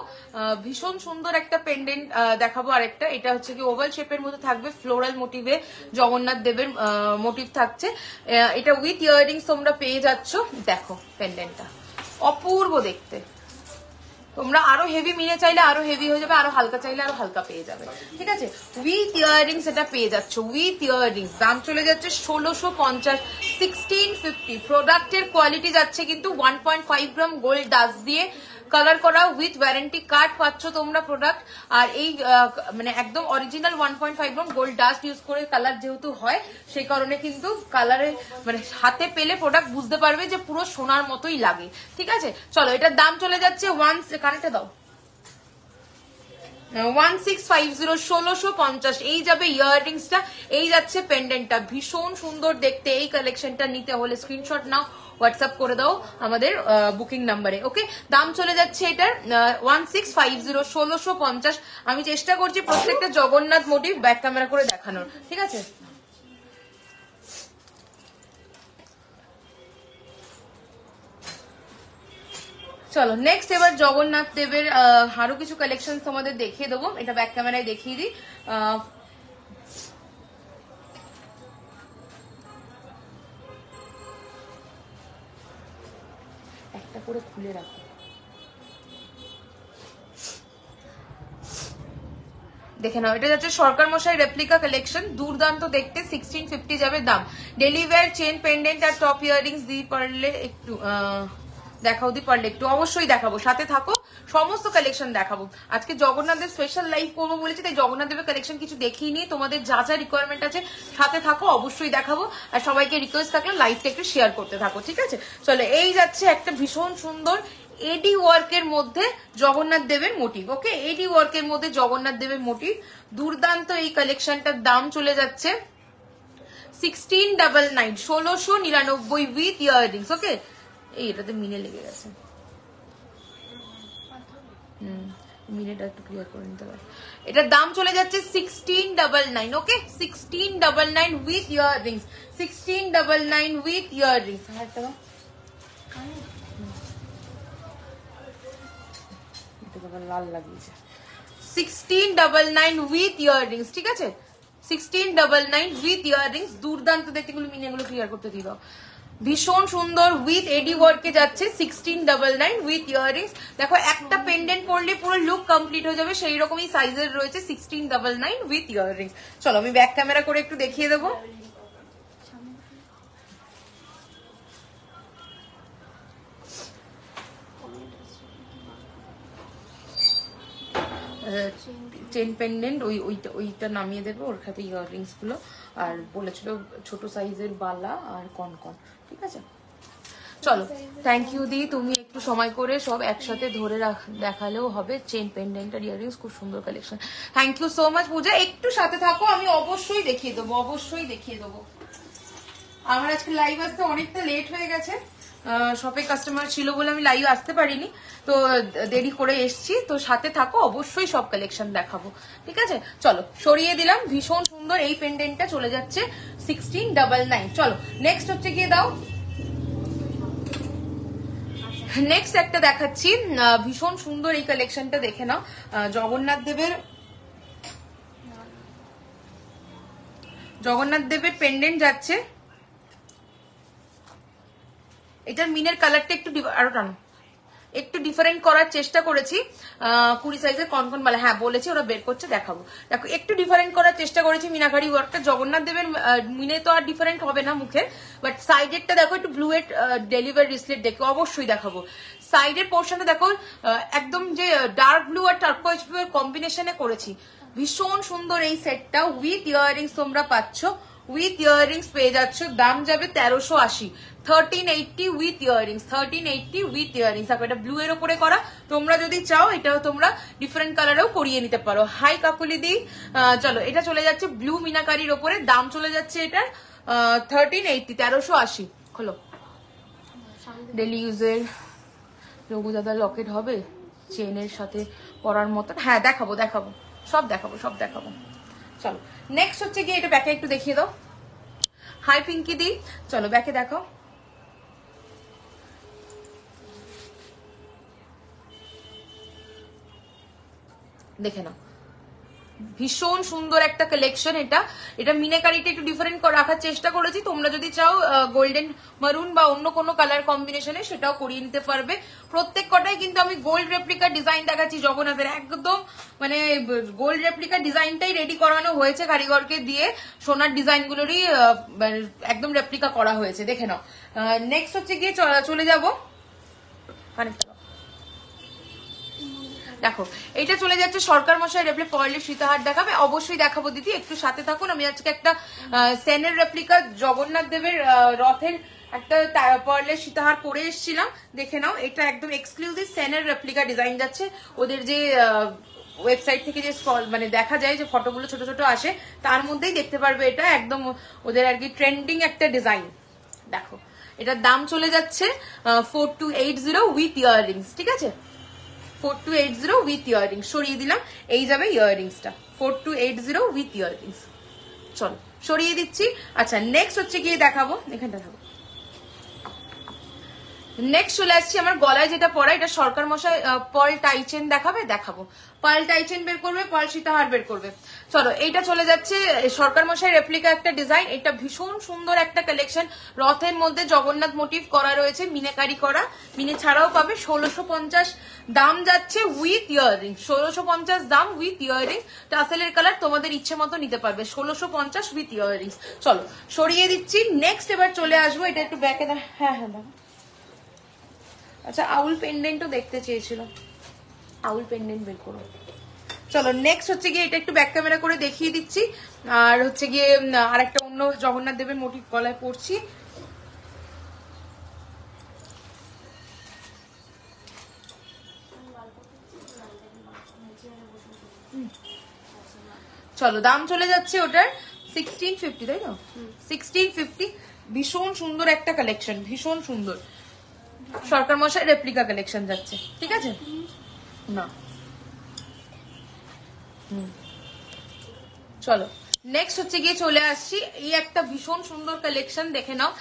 ভীষণ সুন্দর একটা পেন্ডেন্ট দেখাবো আরেকটা। এটা হচ্ছে কি ওভাল শেপের মধ্যে থাকবে, ফ্লোরাল মোটিভে জগন্নাথ দেবের মোটিভ থাকছে। এটা উইথ ইয়াররিংস তোমরা পেয়ে যাচ্ছ। দেখো পেন্ডেন্টটা অপূর্ব দেখতে, তোমরা আরো হেভি মিনে চাইলে আরো হেভি হয়ে যাবে, আরো হালকা চাইলে আরো হালকা পেয়ে যাবে, ঠিক আছে? উইথ ইয়াররিংস এটা পেয়ে যাচ্ছ, উইথ ইয়াররিংস। দাম চলে যাচ্ছে 1650, 1650। প্রোডাক্টের কোয়ালিটি যাচ্ছে কিন্তু 1.5 গ্রাম গোল্ড ডাস্ট দিয়ে কালার করা, উইথ ওয়ারেন্টি কার্ড পাচ্ছ তোমরা প্রোডাক্ট। আর এই মানে একদম original 1.5 gram gold dust use করে কালার যেহেতু হয়, সেই কারণে কিন্তু কালারে মানে হাতে পেলে প্রোডাক্ট বুঝতে পারবে যে পুরো সোনার মতোই লাগে, ঠিক আছে? চলো এটার দাম চলে যাচ্ছে কানেক্টে দাও 1650, 1650। এই যাবে ইয়াররিংসটা, এই যাচ্ছে পেন্ডেন্টটা, ভীষণ সুন্দর দেখতে। এই কালেকশনটা নিতে হলে স্ক্রিনশট নাও, হোয়াটসঅ্যাপ করে দাও আমাদের বুকিং নাম্বারে। ওকে, দাম চলে যাচ্ছে এটার 1650, 1650। আমি চেষ্টা করছি প্রত্যেকটা জগন্নাথ মোটিভ ব্যাক ক্যামেরা করে দেখানোর, ঠিক আছে? চলো নেক্সট এবার জগন্নাথ দেবের আরো কিছু কালেকশন তোমাদের দেখিয়ে দেবো। এটা ব্যাক ক্যামেরায় দেখিয়ে দিই। একটা করে খুলে রাখো। দেখে নাও, এটা যাচ্ছে সরকার মশাই রেপ্লিকা কালেকশন, দুর্দান্ত দেখতে, 1650 যাবে দাম। ডেলি ওয়্যার চেন পেন্ডেন্ট আর টপ ইয়ারিংস দিয়ে পারলে একটু দেখাও, দি পারলে একটু, অবশ্যই দেখাবো, সাথে থাকো, সমস্ত কালেকশন দেখাবো। আজকে জগন্নাথের স্পেশাল লাইভ করবো বলেছি, তাই জগন্নাথ দেবের কালেকশন কিছু দেখিয়ে নিয়ে তোমাদের যা যা রিকোয়ারমেন্ট আছে সাথে থাকো, অবশ্যই দেখাবো। আর সবাইকে রিকোয়েস্ট থাকলে লাইভটা একটু শেয়ার করতে থাকো, ঠিক আছে? চলো, এই যাচ্ছে একটা ভীষণ সুন্দর এডি ওয়ার্কের মধ্যে জগন্নাথ দেবের মোটিভ। ওকে, এডি ওয়ার্কের মধ্যে জগন্নাথ দেবের মোটিভ, দুর্দান্ত এই কালেকশনটার দাম চলে যাচ্ছে 1699, 1699 উইথ ইয়াররিংস। ওকে, এই এটাতে মিনে লেগে গেছে, মিনেটা একটু ক্লিয়ার করে নিতে পারে। এটার দাম চলে যাচ্ছে 1699। ওকে, 1699 উইথ ইয়াররিংস, 1699 উইথ ইয়াররিংস। লাল লাগিয়েছে, 1699 উইথ ইয়াররিংস, ঠিক আছে? 1699 উইথ ইয়াররিংস, দুর্দান্ত দেখতে। গুলো মিনেগুলো ক্লিয়ার করতে দিই দাও, ভীষণ সুন্দর উইথ এডি ওয়ার্কে যাচ্ছে 1699 উইথ ইয়াররিংস। দেখো, একটা পেন্ডেন্ট পরলে পুরো লুক কমপ্লিট হয়ে যাবে, সেই রকমই সাইজের রয়েছে, 1699 উইথ ইয়াররিংস। চলো, আমি ব্যাক ক্যামেরা করে একটু দেখিয়ে দেবো। চেন পেন্ডেন্ট ওইটা নামিয়ে দেবে, ওর সাথে ইয়াররিংস গুলো, আর বলেছিল ছোট সাইজের বালা আর কনকন, ঠিক আছে? চলো, থ্যাংক ইউ দি, তুমি একটু সময় করে সব একসাথে ধরে দেখালেও হবে। চেন পেন্ডেন্ট আর ইয়াররিংস, খুব সুন্দর collection. Thank you so much Puja, একটু সাথে থাকো, আমি অবশ্যই দেখিয়ে দেবো, অবশ্যই দেখিয়ে দেবো। আমার আজকে লাইভ আসতে অনেকটা লেট হয়ে গেছে, শপে কাস্টমার ছিল বলে আমি লাইভ আসতে পারিনি, তো দেরি করে এসছি, তো সাথে থাকো, অবশ্যই সব কালেকশন দেখাবো, ঠিক আছে? চলো, সরিয়ে দিলাম, ভীষণ সুন্দর এই পেন্ডেন্টটা চলে যাচ্ছে 1699। চলো, নেক্সট হচ্ছে গিয়ে দাও, নেক্সট একটা দেখাচ্ছি, ভীষণ সুন্দর এই কালেকশনটা দেখে নাও। জগন্নাথ দেবের পেন্ডেন্ট যাচ্ছে, এটার মিনের কালারটা একটু আরো টানো, একটু ডিফারেন্ট করার চেষ্টা করেছি। 20 সাইজের কনকন বালা, হ্যাঁ বলেছি, ওরা বের করছে, দেখাবো। দেখো, একটু ডিফারেন্ট করার চেষ্টা করেছি মিনাকারি ওয়ার্কটা। জগন্নাথ দেবের মিনে তো আর ডিফারেন্ট হবে না মুখে, বাট সাইডেরটা দেখো একটু ব্লু এর ডেলিভারি রিসলেট দেখো, অবশ্যই দেখাবো। সাইডের পোর্শনটা দেখো, একদম যে ডার্ক ব্লু আর টার্কোয়েজ ব্লু এর কম্বিনেশনে করেছি, ভীষণ সুন্দর এই সেটটা। উইথ ইয়াররিংস তোমরা পাচ্ছ, উইথ ইয়াররিংস পেয়ে যাচ্ছ, দাম যাবে 1380, 1380 উইথ ইয়াররিংস, 1380 উইথ ইয়াররিংস। এটা ব্লু এর উপরে করা, তোমরা যদি চাও এটাও তোমরা ডিফারেন্ট কালারেও করিয়ে নিতে পারো। হাই কাকুলি দি, চলো, এটা চলে যাচ্ছে ব্লু মিনাকারির ওপরে, দাম চলে যাচ্ছে এটার 1380, 1380। খোলো, ডেলি ইউজের রঘু দাদা লকেট হবে চেনের সাথে পরার মতন, হ্যাঁ দেখাবো, দেখাবো, সব দেখাবো, সব দেখাবো। চলো, নেক্সট হচ্ছে গিয়ে এটা ব্যাকে একটু দেখিয়ে দাও। হাই পিঙ্কি দি, চলো ব্যাকে দেখো, দেখে নাও, ভীষণ সুন্দর একটা কালেকশন। এটা মিনাকারিটা একটু ডিফারেন্ট রাখার চেষ্টা করেছি, তোমরা যদি চাও গোল্ডেন মারুন বা অন্য কোনো কালার কম্বিনেশনে সেটাও করিয়ে নিতে পারবে। প্রত্যেক কটাই কিন্তু আমি গোল্ড রেপ্লিকার ডিজাইন দেখাচ্ছি জগন্নাথের, একদম মানে গোল্ড রেপ্লিকার ডিজাইনটাই রেডি করানো হয়েছে কারিগরকে দিয়ে, সোনার ডিজাইন গুলোরই একদম রেপ্লিকা করা হয়েছে, দেখে নাও। নেক্সট হচ্ছে গিয়ে চলে যাবো, দেখো, এটা চলে যাচ্ছে সরকার মশাই রেপ্লিকা পয়েলের সীতাহার দেখাবে, অবশ্যই দেখাবো দিদি, একটু সাথে থাকুন। আমি আজকে একটা সেনের রেপ্লিকা জগন্নাথ দেবের রথের একটা পয়েলের সীতাহার পরে এসেছিলাম, দেখে নাও। এটা একদম এক্সক্লুসিভ সেনের রেপ্লিকা ডিজাইন যাচ্ছে, ওদের যে ওয়েবসাইট থেকে যে মানে দেখা যায় যে ফটোগুলো ছোট ছোট আসে, তার মধ্যেই দেখতে পারবে, এটা একদম ওদের আর কি ট্রেন্ডিং একটা ডিজাইন। দেখো, এটার দাম চলে যাচ্ছে 4280 উইথ ইয়াররিংস, ঠিক আছে? 4280 উইথ ইয়াররিংস, সরিয়ে দিলাম, এই যাবে ইয়াররিংসটা, 4280 উইথ ইয়াররিংস। চলো, সরিয়ে দিচ্ছি। আচ্ছা, নেক্সট হচ্ছে গিয়ে দেখাবো, এখানটা দেখাবো, নেক্সট চলে আসছি আমার গলায় যেটা পরা, এটা সরকার মশাই পার্ল টাই চেন দেখাবো পার্ল টাই চেন বের করবে, পার্ল সীতাহার বের করবে। চলো এইটা চলে যাচ্ছে সরকার মশাই রেপ্লিকা একটা ডিজাইন, এটা ভীষণ সুন্দর একটা কালেকশন। রথের মধ্যে জগন্নাথ মোটিভ করা রয়েছে, মিনাকারি করা, মিনে ছাড়াও পাবে। 1650 দাম যাচ্ছে উইথ ইয়াররিং, 1650 দাম উইথ ইয়াররিং। টাসেলের কালার তোমাদের ইচ্ছে মতো নিতে পারবে, 1650 উইথ ইয়াররিং। চলো সরিয়ে দিচ্ছি। নেক্সট এবার চলে আসবো, এটা একটু ব্যাকে হ্যাঁ হ্যাঁ দাও। আচ্ছা আউল পেন্ডেন্টও দেখতে চেয়েছিল, আউল পেন্ডেন্ট বের করো। চলো নেক্সট হচ্ছে গিয়ে এটা একটু ব্যাক ক্যামেরা করে দেখিয়ে দিচ্ছি। আর হচ্ছে গিয়ে আরেকটা অন্য জগন্নাথ দেবের মোটিভ গলায় পড়ছি। চলো দাম চলে যাচ্ছে ওটার 1650, তাই তো? 1650। ভীষণ সুন্দর একটা কালেকশন, ভীষণ সুন্দর। সরকার মশাই রেপ্লিকা কালেকশন যাচ্ছে, ঠিক আছে না? চলো নেক্সট হচ্ছে গিয়ে চলে আসছি, এই একটা ভীষণ সুন্দর কালেকশন দেখে নাও।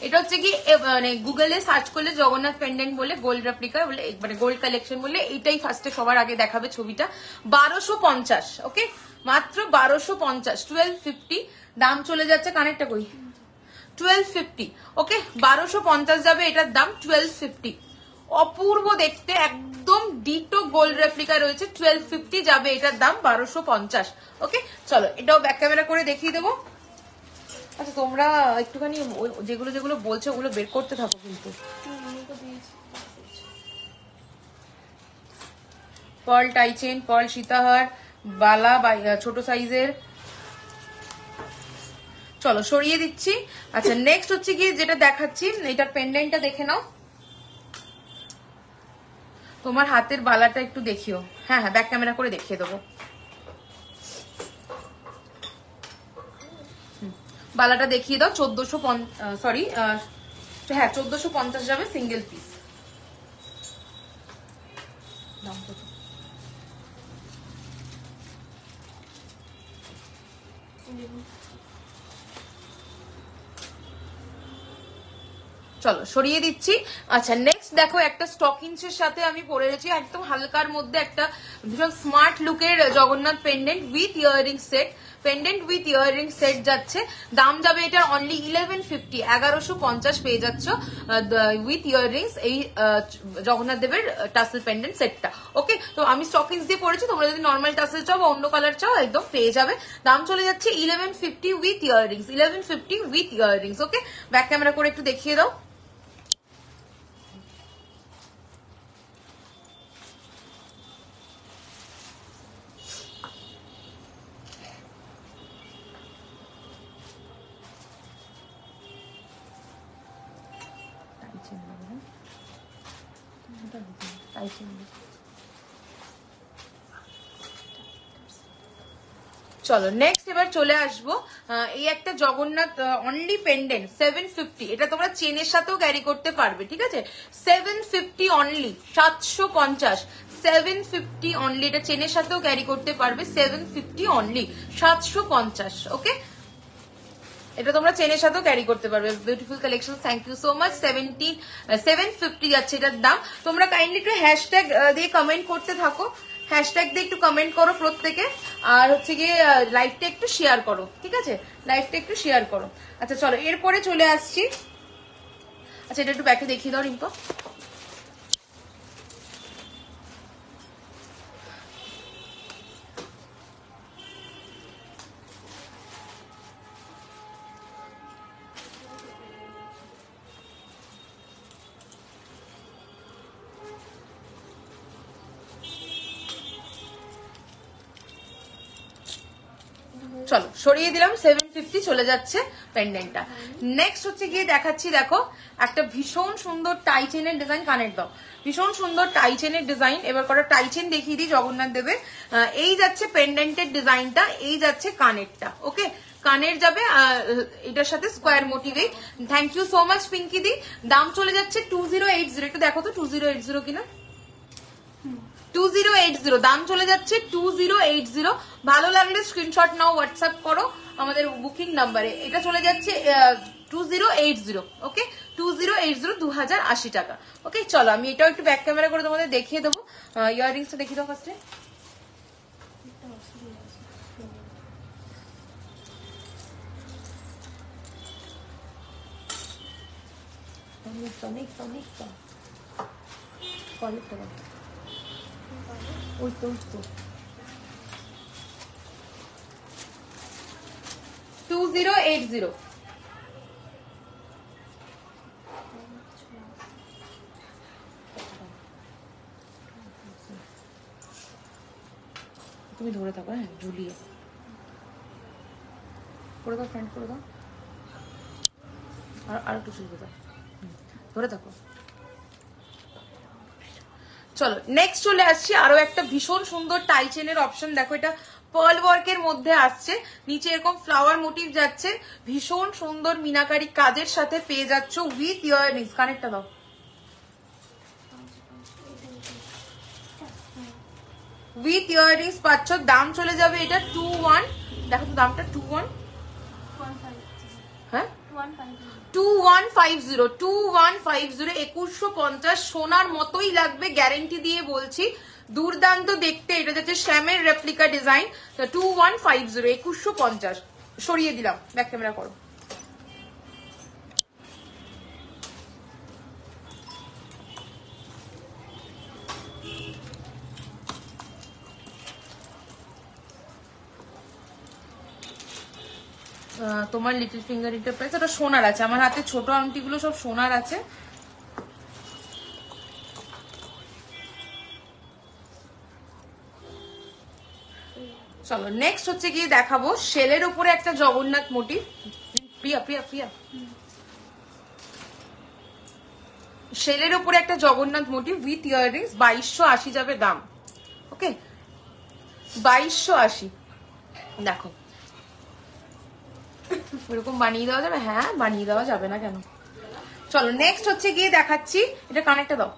এটা হচ্ছে কি মানে গুগলে সার্চ করলে জগন্নাথ পেন্ডেন্ট বলে গোল্ড রেপ্লিকা বলে, মানে গোল্ড কালেকশন বলে এইটাই ফার্স্টে সবার আগে দেখাবে ছবিটা। 1250, ওকে মাত্র 1250, 1250 দাম চলে যাচ্ছে। কানেরটা কই? 1250, ওকে 1250 যাবে এটার দাম, 1250। অপূর্ব দেখতে, একদম ডিটো গোল্ড রেপ্লিকা রয়েছে, 1250 যাবে এটার দাম, 1250। ওকে চলো এটাও ব্যাক ক্যামেরা করে দেখিয়ে দেবো। আচ্ছা তোমরা একটুখানি যেগুলো যেগুলো বলছো ওগুলো বের করতে থাকো কিন্তু। পার্ল টাই চেন, পার্ল সীতাহার, বালা ছোট সাইজের। চলো সরিয়ে দিচ্ছি। আচ্ছা নেক্সট হচ্ছে গিয়ে যেটা দেখাচ্ছি, এটার পেন্ডেন্টটা দেখে নাও। তোমার হাতের বালাটা একটু দেখিও, হ্যাঁ হ্যাঁ ব্যাক ক্যামেরা করে দেখিয়ে দেবো। বালাটা দেখিয়ে দাও। 1450, সরি হ্যাঁ 1450 যাবে সিঙ্গেল পিস। দাম কত? চলো সরিয়ে দিচ্ছি। আচ্ছা নেক্সট দেখো একটা স্টকিংস এর সাথে আমি পরে রয়েছি একদম হালকার মধ্যে একটা ভীষণ স্মার্ট লুকের Jagannath pendant with earring set. Pendant with earring set যাচ্ছে, দাম যাবে এটা অনলি 1150, 1150 পেয়ে যাচ্ছ উইথ ইয়াররিংস এই জগন্নাথ দেবের টাসেল পেন্ডেন্ট সেটটা। ওকে তো আমি স্টকিংস দিয়ে পড়েছি, তোমরা যদি নর্মাল টাসেল চাও বা অন্য কালার চাও একদম পেয়ে যাবে। দাম চলে যাচ্ছে 1150 with earrings, 1150 with earrings. Okay back camera করে একটু দেখিয়ে দাও। চলো নেক্সট এবার চলে আসবো, এই একটা জগন্নাথ অনলি পেন্ডেন্ট 750, এটা তোমরা চেনের সাথেও ক্যারি করতে পারবে, ঠিক আছে? 750 অনলি, 750, 750 অনলি, এটা চেনের সাথেও ক্যারি করতে পারবে, 750 অনলি, 750। ওকে এটা তোমরা চেনের সাথেও ক্যারি করতে পারবে। Beautiful collection, thank you so much. 750 যাচ্ছে এটার দাম। তোমরা কাইন্ডলি একটু হ্যাশট্যাগ দিয়ে কমেন্ট করতে থাকো, হ্যাশট্যাগ দিয়ে একটু কমেন্ট করো প্রত্যেকে, আর হচ্ছে গিয়ে লাইভটা একটু শেয়ার করো, ঠিক আছে? লাইভটা একটু শেয়ার করো। আচ্ছা চলো এরপরে চলে আসছি। আচ্ছা এটা একটু ব্যাকে দেখিয়ে দাও রিম্পা। চলো সরিয়ে দিলাম, 750 চলে যাচ্ছে পেন্ডেন্টটা। নেক্সট হচ্ছে গিয়ে দেখাচ্ছি, দেখো একটা ভীষণ সুন্দর টাই চেনের ডিজাইন, কানের দাও, ভীষণ সুন্দর টাই চেনের ডিজাইন। এবার কটা টাই চেন দেখিয়ে দিই জগন্নাথ দেবের। এই যাচ্ছে পেন্ডেন্টের ডিজাইনটা, এই যাচ্ছে কানেরটা। ওকে কানের যাবে এটার সাথে স্কোয়ার মোটিভে। Thank you so much Pinky দি। দাম চলে যাচ্ছে 2080, একটু দেখো তো 2080 কিনা, 2080 দাম চলে যাচ্ছে 2080। ভালো লাগলে স্ক্রিনশট নাও, হোয়াটসঅ্যাপ করো আমাদের বুকিং নাম্বারে। এটা চলে যাচ্ছে 2080। ওকে 2080 2080 টাকা। ওকে চলো আমি এটাও একটু ব্যাক ক্যামেরা করে তোমাদের দেখিয়ে দেবো। ইয়াররিংসটা দেখিয়ে দাও ফার্স্টে। ওই তো 2080। তুমি ধরে থাকো, হ্যাঁ ঝুলিয়ে করে দাও, ফ্রেন্ড করে দাও, আর একটু ঝুলিয়ে দাও, ধরে থাকো। চলো নেক্সট চলে আসছি আরো একটা ভীষণ সুন্দর টাই চেনের অপশন। দেখো এটা পার্ল ওয়ার্কের মধ্যে আসছে, নিচে এরকম ফ্লাওয়ার মোটিভ যাচ্ছে, ভীষণ সুন্দর মিনাকারি কাজের সাথে পেয়ে যাচ্ছ উইথ ইয়াররিংস। কানেক্টটা দাও। উইথ ইয়াররিংস পাচ্ছ, দাম চলে যাবে এটা 21। দেখো তো দামটা 21, হ্যাঁ 2150 2150 সোনার মতোই লাগবে, গ্যারেন্টি দিয়ে বলছি। দুর্দান্ত দেখতে, এটা যাচ্ছে শ্যামের রেপ্লিকা ডিজাইন। 2150 2150 সরিয়ে দিলাম, ব্যাক ক্যামেরা করো। তোমার লিটল ফিঙ্গার এন্টারপ্রাইজ, ওটা সোনার আছে, আমার হাতে ছোট আংটিগুলো সব সোনার আছে। চলো নেক্সট হচ্ছে গিয়ে দেখাবো শেলের উপরে একটা জগন্নাথ মোটিভ। প্রিয়া প্রিয়া প্রিয়া, শেলের উপরে একটা জগন্নাথ মোটিভ উইথ ইয়াররিংস, 2280 যাবে দাম। ওকে 2280। দেখো এরকম বানিয়ে দেওয়া যাবে, হ্যাঁ বানিয়ে দেওয়া যাবে না কেন। চলো নেক্সট হচ্ছে গিয়ে দেখাচ্ছি, এটা কানেক্টটা দাও,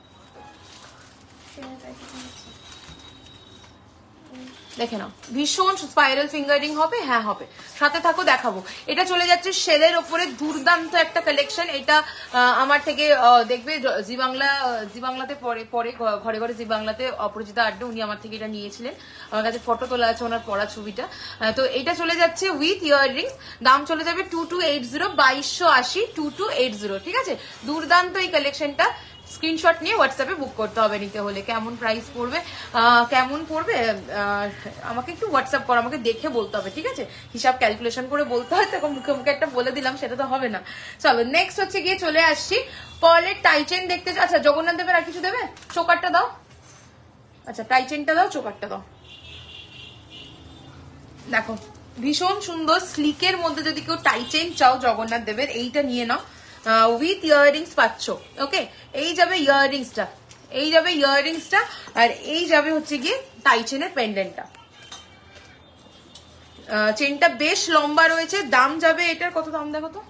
দেখে নাও ভীষণ স্পাইরাল ফিঙ্গারিং হবে, হ্যাঁ হবে, সাথে থাকো দেখাবো। এটা চলে যাচ্ছে শেলের ওপরে দুর্দান্ত একটা কালেকশন। এটা আমার থেকে দেখবে জি বাংলাতে পরে ঘরে ঘরে জি বাংলাতে অপরাজিতা আড্ডা, উনি আমার থেকে এটা নিয়েছিলেন, আমার কাছে ফটো তোলা আছে ওনার পড়া ছবিটা। তো এটা চলে যাচ্ছে উইথ ইয়াররিংস, দাম চলে যাবে 2280 2280 2280। ঠিক আছে, দুর্দান্ত এই কালেকশনটা। স্ক্রিনশট নিয়ে হোয়াটসঅ্যাপে বুক করতে হবে নিতে হলে। কেমন প্রাইস পড়বে আমাকে একটু হোয়াটসঅ্যাপ করো, আমাকে দেখে বলতে হবে, ঠিক আছে, হিসাব ক্যালকুলেশন করে বলতে হয়, তখন মুখে মুখে একটা বলে দিলাম সেটা তো হবে না। চলো নেক্সট হচ্ছে গিয়ে চলে আসছি পার্লের টাইচেন দেখতে। আচ্ছা জগন্নাথ দেবের আর কিছু দেবে, চোকারটা দাও। আচ্ছা টাইচেনটা দাও, চোকারটা দাও। দেখো ভীষণ সুন্দর স্লিকের মধ্যে যদি কেউ টাইচেন চাও জগন্নাথ দেবের, এইটা নিয়ে নাও, উইথ ইয়াররিংস পাচ্ছ। ওকে এই যাবে ইয়াররিংসটা, এই যাবে ইয়াররিংসটা, আর এই যাবে হচ্ছে গিয়ে টাইচেনের পেন্ডেন্টটা। চেনটা বেশ লম্বা রয়েছে, দাম যাবে এটার কত দাম দেখো তো,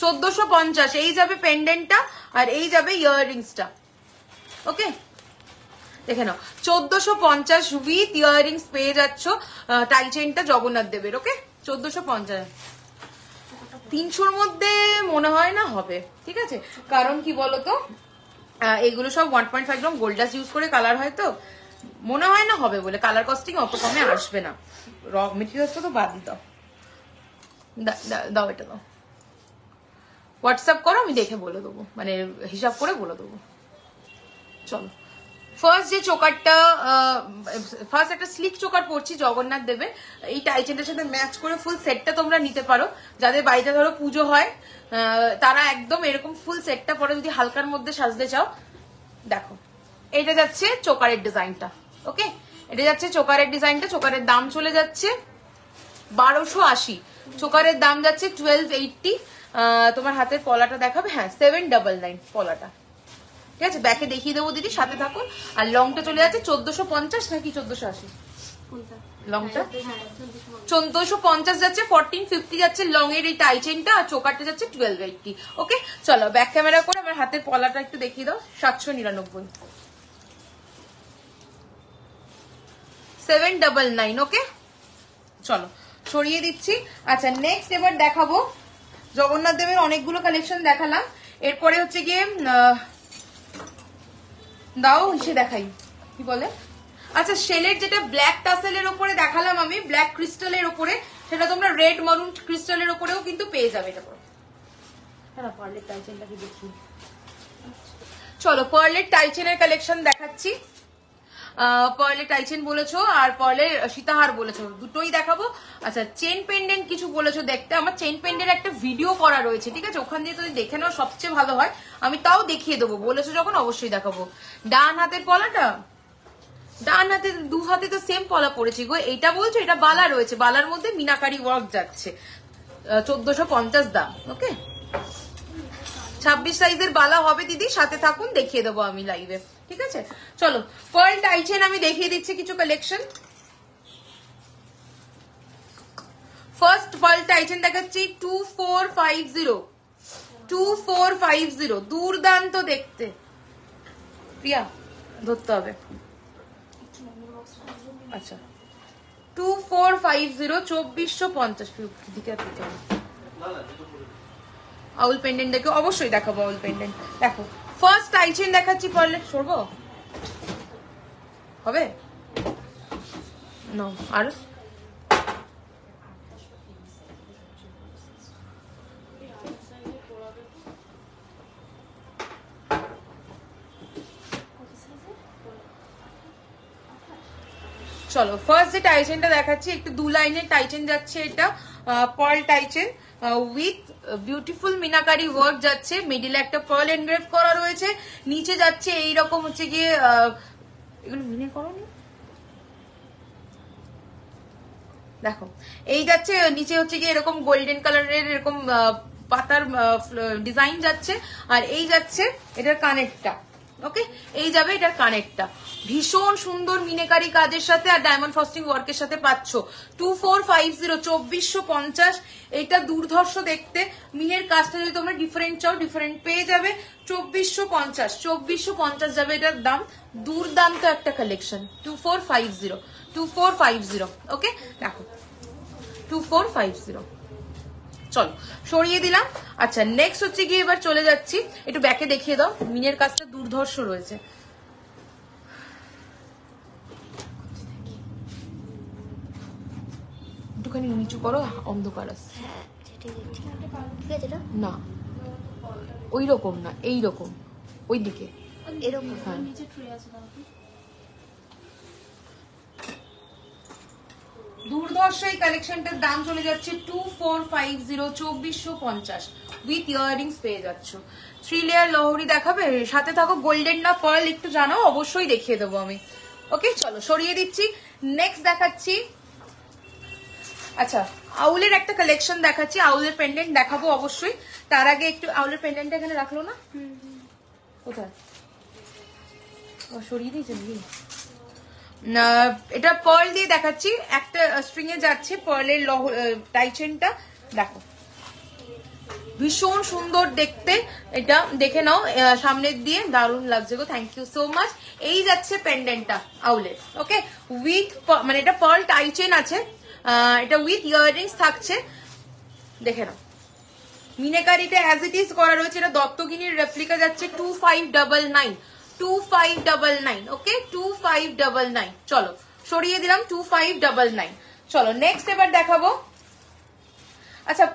1450। এই যাবে পেন্ডেন্টটা আর এই যাবে ইয়াররিংসটা। ওকে দেখে নাও 1450 উইথ ইয়াররিংস পেয়ে যাচ্ছ টাইচেনটা জগন্নাথ দেবের। ওকে 1450। 300-র মধ্যে মনে হয় না হবে, ঠিক আছে, কারণ কি বলতো এগুলো সব 1.5 গ্রাম গোল্ড ডাস্ট ইউজ করে কালার হয়, তো মনে হয় না হবে বলে, কালার কস্টিং অত কমে আসবে না। র মেটেরিয়ালসটা তো বাদ দাও, দাও এটা দাও, হোয়াটসঅ্যাপ করো, আমি দেখে বলে দেবো, মানে হিসাব করে বলে দেবো। চলো ফার্স্ট যে চোকারটা, ফার্স্ট একটা স্লিক চোকার পড়ছি জগন্নাথ দেবের, এই টাইচেনটার সাথে ম্যাচ করে ফুল সেটটা তোমরা নিতে পারো। যাদের বাড়িতে ধরো পুজো হয় তারা একদম এরকম ফুল সেটটা পরে যদি হালকার মধ্যে সাজতে চাও। দেখো এটা যাচ্ছে চোকারের ডিজাইনটা। ওকে এটা যাচ্ছে চোকারের ডিজাইনটা, চোকারের দাম চলে যাচ্ছে 1280, চোকারের দাম যাচ্ছে 1280। তোমার হাতের পলাটা দেখাবে, হ্যাঁ 799 পলাটা, ঠিক আছে, ব্যাকে দেখিয়ে দেবো দিদি, সাথে থাকুন। আর লংটা চলে যাচ্ছে 1450 নাকি 1480, লংটা 1450 যাচ্ছে, 1450 যাচ্ছে লং এর এই টাইচেনটা, আর চোকারটা যাচ্ছে 1280। ওকে চলো ব্যাক ক্যামেরা করে আমার হাতের পলাটা একটু দেখিয়ে দাও, 799 799। ওকে চলো সরিয়ে দিচ্ছি। আচ্ছা নেক্সট এবার দেখাবো জগন্নাথ দেবের অনেকগুলো কালেকশন দেখালাম, এরপরে হচ্ছে গিয়ে দাও এসে দেখাই কি বলে। আচ্ছা শেলের যেটা ব্ল্যাক টাসেলের উপরে দেখালাম আমি, ব্ল্যাক ক্রিস্টালের উপরে, সেটা তোমরা রেড মারুন ক্রিস্টালের উপরেও কিন্তু পেয়ে যাবে। এটা পার্লের টাইচেনটাকে দেখি। চলো পার্লের টাইচেনের কালেকশন দেখাচ্ছি। পার্লের টাইচেন বলেছো আর পার্লের সীতাহার বলেছো, দুটোই দেখাবো। আচ্ছা চেন পেন্ডেন্ট কিছু বলেছো দেখতে, আমার চেন পেন্ডেন্ট একটা ভিডিও করা রয়েছে, ঠিক আছে, ওখান দিয়ে যদি দেখে নাও সবচেয়ে ভালো হয়, আমি তাও দেখিয়ে দেবো, বলেছো যখন অবশ্যই দেখাবো। ডান হাতের পলাটা, ডান হাতে দু হাতে তো সেম পলা পড়েছি গো, এইটা বলছো, এটা বালা রয়েছে, বালার মধ্যে মিনাকারি ওয়ার্ক যাচ্ছে, 1450 দাম। ওকে 26 সাইজের বালা হবে দিদি, সাথে থাকুন দেখিয়ে দেবো আমি লাইভে, ঠিক আছে। চলো পার্ল টাইচেন আমি দেখিয়ে দিচ্ছি কিছু কালেকশন। ফার্স্ট পার্ল টাইচেন দেখাচ্ছি 2450, 2450, দুর্দান্ত দেখতে। প্রিয়া ধরতে হবে। আচ্ছা 2450, 2450 দিকে। আউল পেন্ডেন্ট দেখো, অবশ্যই দেখাবো আউল পেন্ডেন্ট। দেখো ফার্স্ট টাইচেন দেখাচ্ছি পারলে, সরবো হবে নো আর চলো ফার্স্ট যে টাইচেনটা দেখাচ্ছি, একটু 2 লাইনের টাইচেন যাচ্ছে, এটা pearl tie chain with beautiful meenakari work যাচ্ছে, মিডিলে একটা পার্ল এনগ্রেভ করা রয়েছে, নিচে যাচ্ছে এইরকম হচ্ছে গিয়ে এগুলো মিনে করনি, দেখো এই যাচ্ছে নিচে হচ্ছে গিয়ে এরকম গোল্ডেন কালারের এরকম পাতার ডিজাইন যাচ্ছে, আর এই যাচ্ছে এটার কানেক্টটা। ওকে এই যাবে এটার কানেক্টটা, ভীষণ সুন্দর মিনেকারি কাজের সাথে আর ডায়মন্ড ফ্রস্টিং ওয়ার্কের সাথে পাচ্ছ। 2450, 2450, এটা দুর্ধর্ষ দেখতে, মিনের কাজটা যদি তোমরা ডিফারেন্ট চাও ডিফারেন্ট পেয়ে যাবে। 2450, 2450 যাবে এটার দাম, দুর্দান্ত একটা কালেকশন। 2450, 2450। ওকে দেখো 2450, চলো সরিয়ে দিলাম। আচ্ছা নেক্সট হচ্ছে গিয়ে এবার চলে যাচ্ছি, একটু ব্যাকে দেখিয়ে দাও, মিনের কাজটা দুর্ধর্ষ রয়েছে। একটুখানি নিচু করো, অন্ধকার আসছে না, ওই রকম না, এই রকম ওই দিকে এরকম। হ্যাঁ দুর্ধর্ষ এই কালেকশনটার দাম চলে যাচ্ছে 2450, 2450 উইথ ইয়াররিংস পেয়ে যাচ্ছ। 3 লেয়ার লহরি দেখাবে, সাথে থাকো। গোল্ডেন না পার্ল একটু জানো, অবশ্যই দেখিয়ে দেবো আমি। ওকে চলো সরিয়ে দিচ্ছি। নেক্সট দেখাচ্ছি, আচ্ছা আউলের একটা কালেকশন দেখাচ্ছি, আউলের পেন্ডেন্ট দেখাবো অবশ্যই। তার আগে একটু আউলের পেন্ডেন্ট এখানে রাখলো না, কোথায় সরিয়ে দিয়েছেন? এটা পার্ল দিয়ে দেখাচ্ছি, একটা স্ট্রিং এ যাচ্ছে পার্লের টাইচেনটা, দেখো ভীষণ সুন্দর দেখতে, এটা দেখে নাও সামনের দিয়ে, দারুণ লাগছে গো, থ্যাংক ইউ সো মাচ। এই যাচ্ছে পেন্ডেন্টটা আউলের। ওকে উইথ মানে এটা পার্ল টাইচেন আছে, এটা উইথ ইয়াররিংস থাকছে, দেখে নাও। মিনেকারিটা অ্যাজ ইট ইজ করা রয়েছে, এটা দত্তগিনীর রেপ্লিকা যাচ্ছে 2599, 2599। ওকে 2599, চলো সরিয়ে দিলাম 2599। চলো নেক্সট এবার দেখাবো। আচ্ছা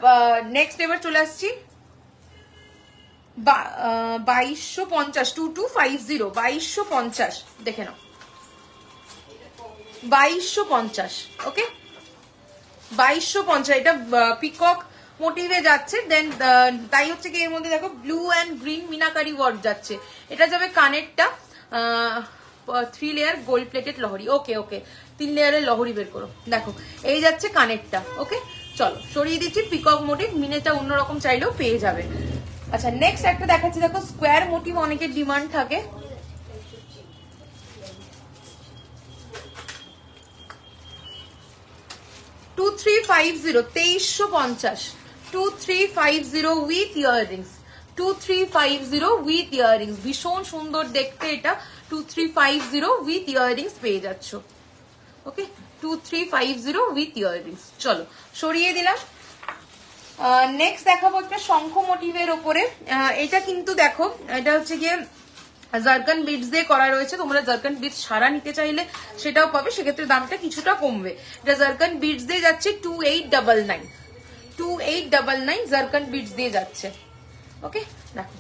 নেক্সট এবার চলে আসছি 2250, 2250, 2250 দেখে নাও, 2250। ওকে 2250, এটা পিকক মোটিভে যাচ্ছে, দেন তাই হচ্ছে কি এর মধ্যে দেখো blue and green meenakari work যাচ্ছে, এটা যাবে কানেরটা। 3 লেয়ার গোল্ড প্লেটেড লহরি। ওকে ওকে 3 লেয়ারের লহরি বের করো, দেখো এই যাচ্ছে কানেরটা। ওকে চলো সরিয়ে দিচ্ছি, পিকক মোটিভ, মিনেটা অন্যরকম চাইলেও পেয়ে যাবে। আচ্ছা নেক্সট একটা দেখাচ্ছি, দেখো স্কোয়ার মোটিভ অনেকের ডিমান্ড থাকে, two 2350, 2350 with earrings, 2350 with earrings, ভীষণ সুন্দর দেখতে এটা, 2350 উইথ ইয়াররিংস পেয়ে যাচ্ছ। Okay 2350 with earrings. চলো সরিয়ে দিলাম। নেক্সট দেখাবো একটা শঙ্খ মোটিভের ওপরে। এটা কিন্তু দেখো, এটা হচ্ছে গিয়ে জারকান বিটস দিয়ে করা রয়েছে। তোমরা জারকান বিটস সারা নিতে চাইলে সেটাও পাবে, সেক্ষেত্রে দামটা কিছুটা কমবে। এটা জারকান বিটস দিয়ে যাচ্ছে 2899 জারকান বিটস দিয়ে যাচ্ছে। ওকে দেখো,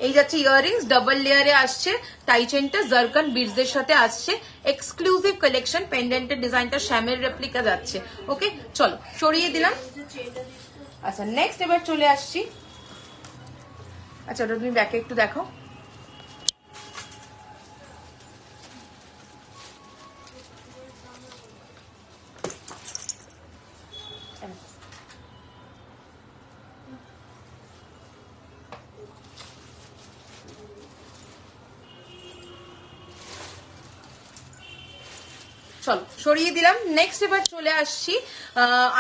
এই যাচ্ছে ইয়াররিংস, ডাবল লেয়ারে আসছে, টাই চেনটা জারকান বিটস এর সাথে আসছে, এক্সক্লুসিভ কালেকশন। পেন্ডেন্টের ডিজাইনটা শ্যামের রেপ্লিকা যাচ্ছে। ওকে চলো সরিয়ে দিলাম। আচ্ছা নেক্সট এবার চলে আসছি। আচ্ছা ওটা তুমি ব্যাকে একটু দেখো। চলো সরিয়ে দিলাম। নেক্সট এবার চলে আসছি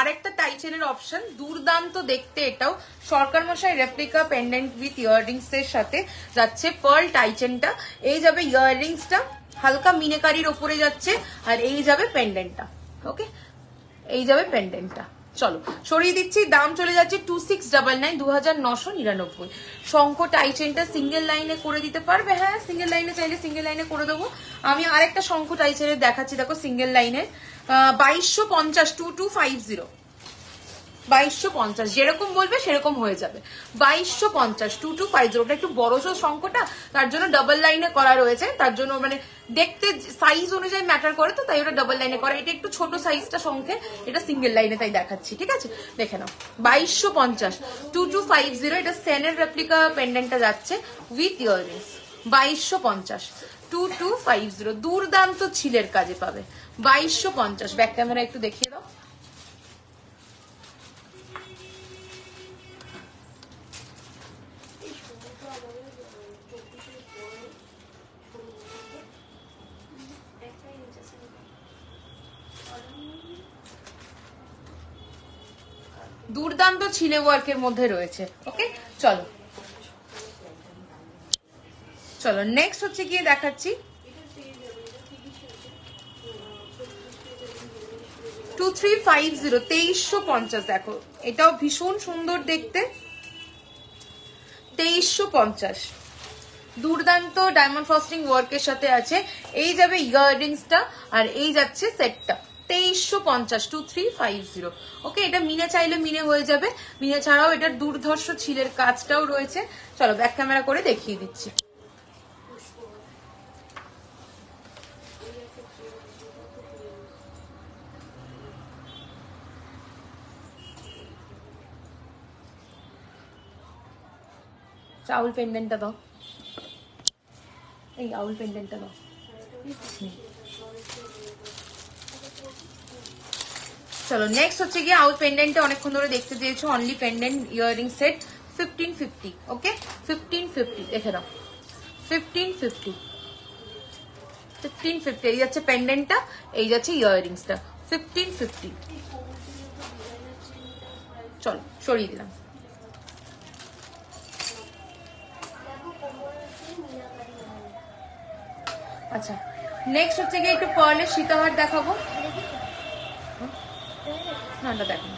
আরেকটা টাইচেনের অপশন, দুর্দান্ত দেখতে। এটাও সরকার মশাই রেপ্লিকা পেন্ডেন্ট উইথ ইয়াররিংস এর সাথে যাচ্ছে পার্ল টাইচেনটা। এই যাবে ইয়াররিংসটা, হালকা মিনেকারির ওপরে যাচ্ছে, আর এই যাবে পেন্ডেন্টটা। ওকে এই যাবে পেন্ডেন্টটা। চলো সরিয়ে দিচ্ছি। দাম চলে যাচ্ছে 2699, 2999। শঙ্খ টাইচেনটা সিঙ্গেল লাইনে করে দিতে পারবে? হ্যাঁ সিঙ্গেল লাইনে চাইলে সিঙ্গেল লাইনে করে দেবো। আমি আরেকটা শঙ্খ টাইচেনের দেখাচ্ছি, দেখো সিঙ্গেল লাইনে 2250, 2250, 2250 যেরকম বলবে সেরকম হয়ে যাবে। 2250, 2250। ওটা একটু বড়সড় শঙ্খটা, তার জন্য ডাবল লাইনে করা রয়েছে, তার জন্য মানে দেখতে সাইজ অনুযায়ী ম্যাটার করে, তো তাই ওটা ডাবল লাইনে করা। এটা একটু ছোট সাইজটা শঙ্খে, এটা সিঙ্গেল লাইনে তাই দেখাচ্ছি। ঠিক আছে দেখে নাও, 2250, 2250। এটা সেনের রেপ্লিকা পেন্ডেন্টটা যাচ্ছে উইথ ইয়াররিংস, 2250, 2250। দুর্দান্ত ছিলের কাজে পাবে 2250। ব্যাক ক্যামেরা একটু দেখিয়ে দাও। দুর্দান্ত ছিলে ওয়ার্কের মধ্যে রয়েছে। ওকে চলো চলো নেক্সট হচ্ছে গিয়ে দেখাচ্ছি 2350, 2350। দেখো এটাও ভীষণ সুন্দর দেখতে, 2350। দুর্দান্ত ডায়মন্ড ফ্রস্টিং ওয়ার্কের সাথে আছে। এই যাবে ইয়াররিংসটা, আর এই যাচ্ছে সেটটা, 2350, 2350। ওকে এটা মিনে চাইলে মিনে হয়ে যাবে, মিনে ছাড়াও এটার দুর্ধর্ষ ছিলের কাজটাও রয়েছে। চলো ব্যাক ক্যামেরা করে দেখিয়ে দিচ্ছি। আউল পেন্ডেন্টটা দাও, এই আউল পেন্ডেন্টটা দাও। চলো নেক্সট হচ্ছে গিয়ে আউল পেন্ডেন্টটা অনেকক্ষণ ধরে দেখতে চেয়েছো, অনলি পেন্ডেন্ট ইয়াররিং সেট 1550। ওকে 1550 দেখে দাও, 1550, 1550। এই যাচ্ছে পেন্ডেন্টটা, এই যাচ্ছে ইয়াররিংসটা, 1550। চলো সরিয়ে দিলাম। আচ্ছা নেক্সট হচ্ছে গিয়ে একটু পার্লের সীতাহার দেখাবো। না দেখো,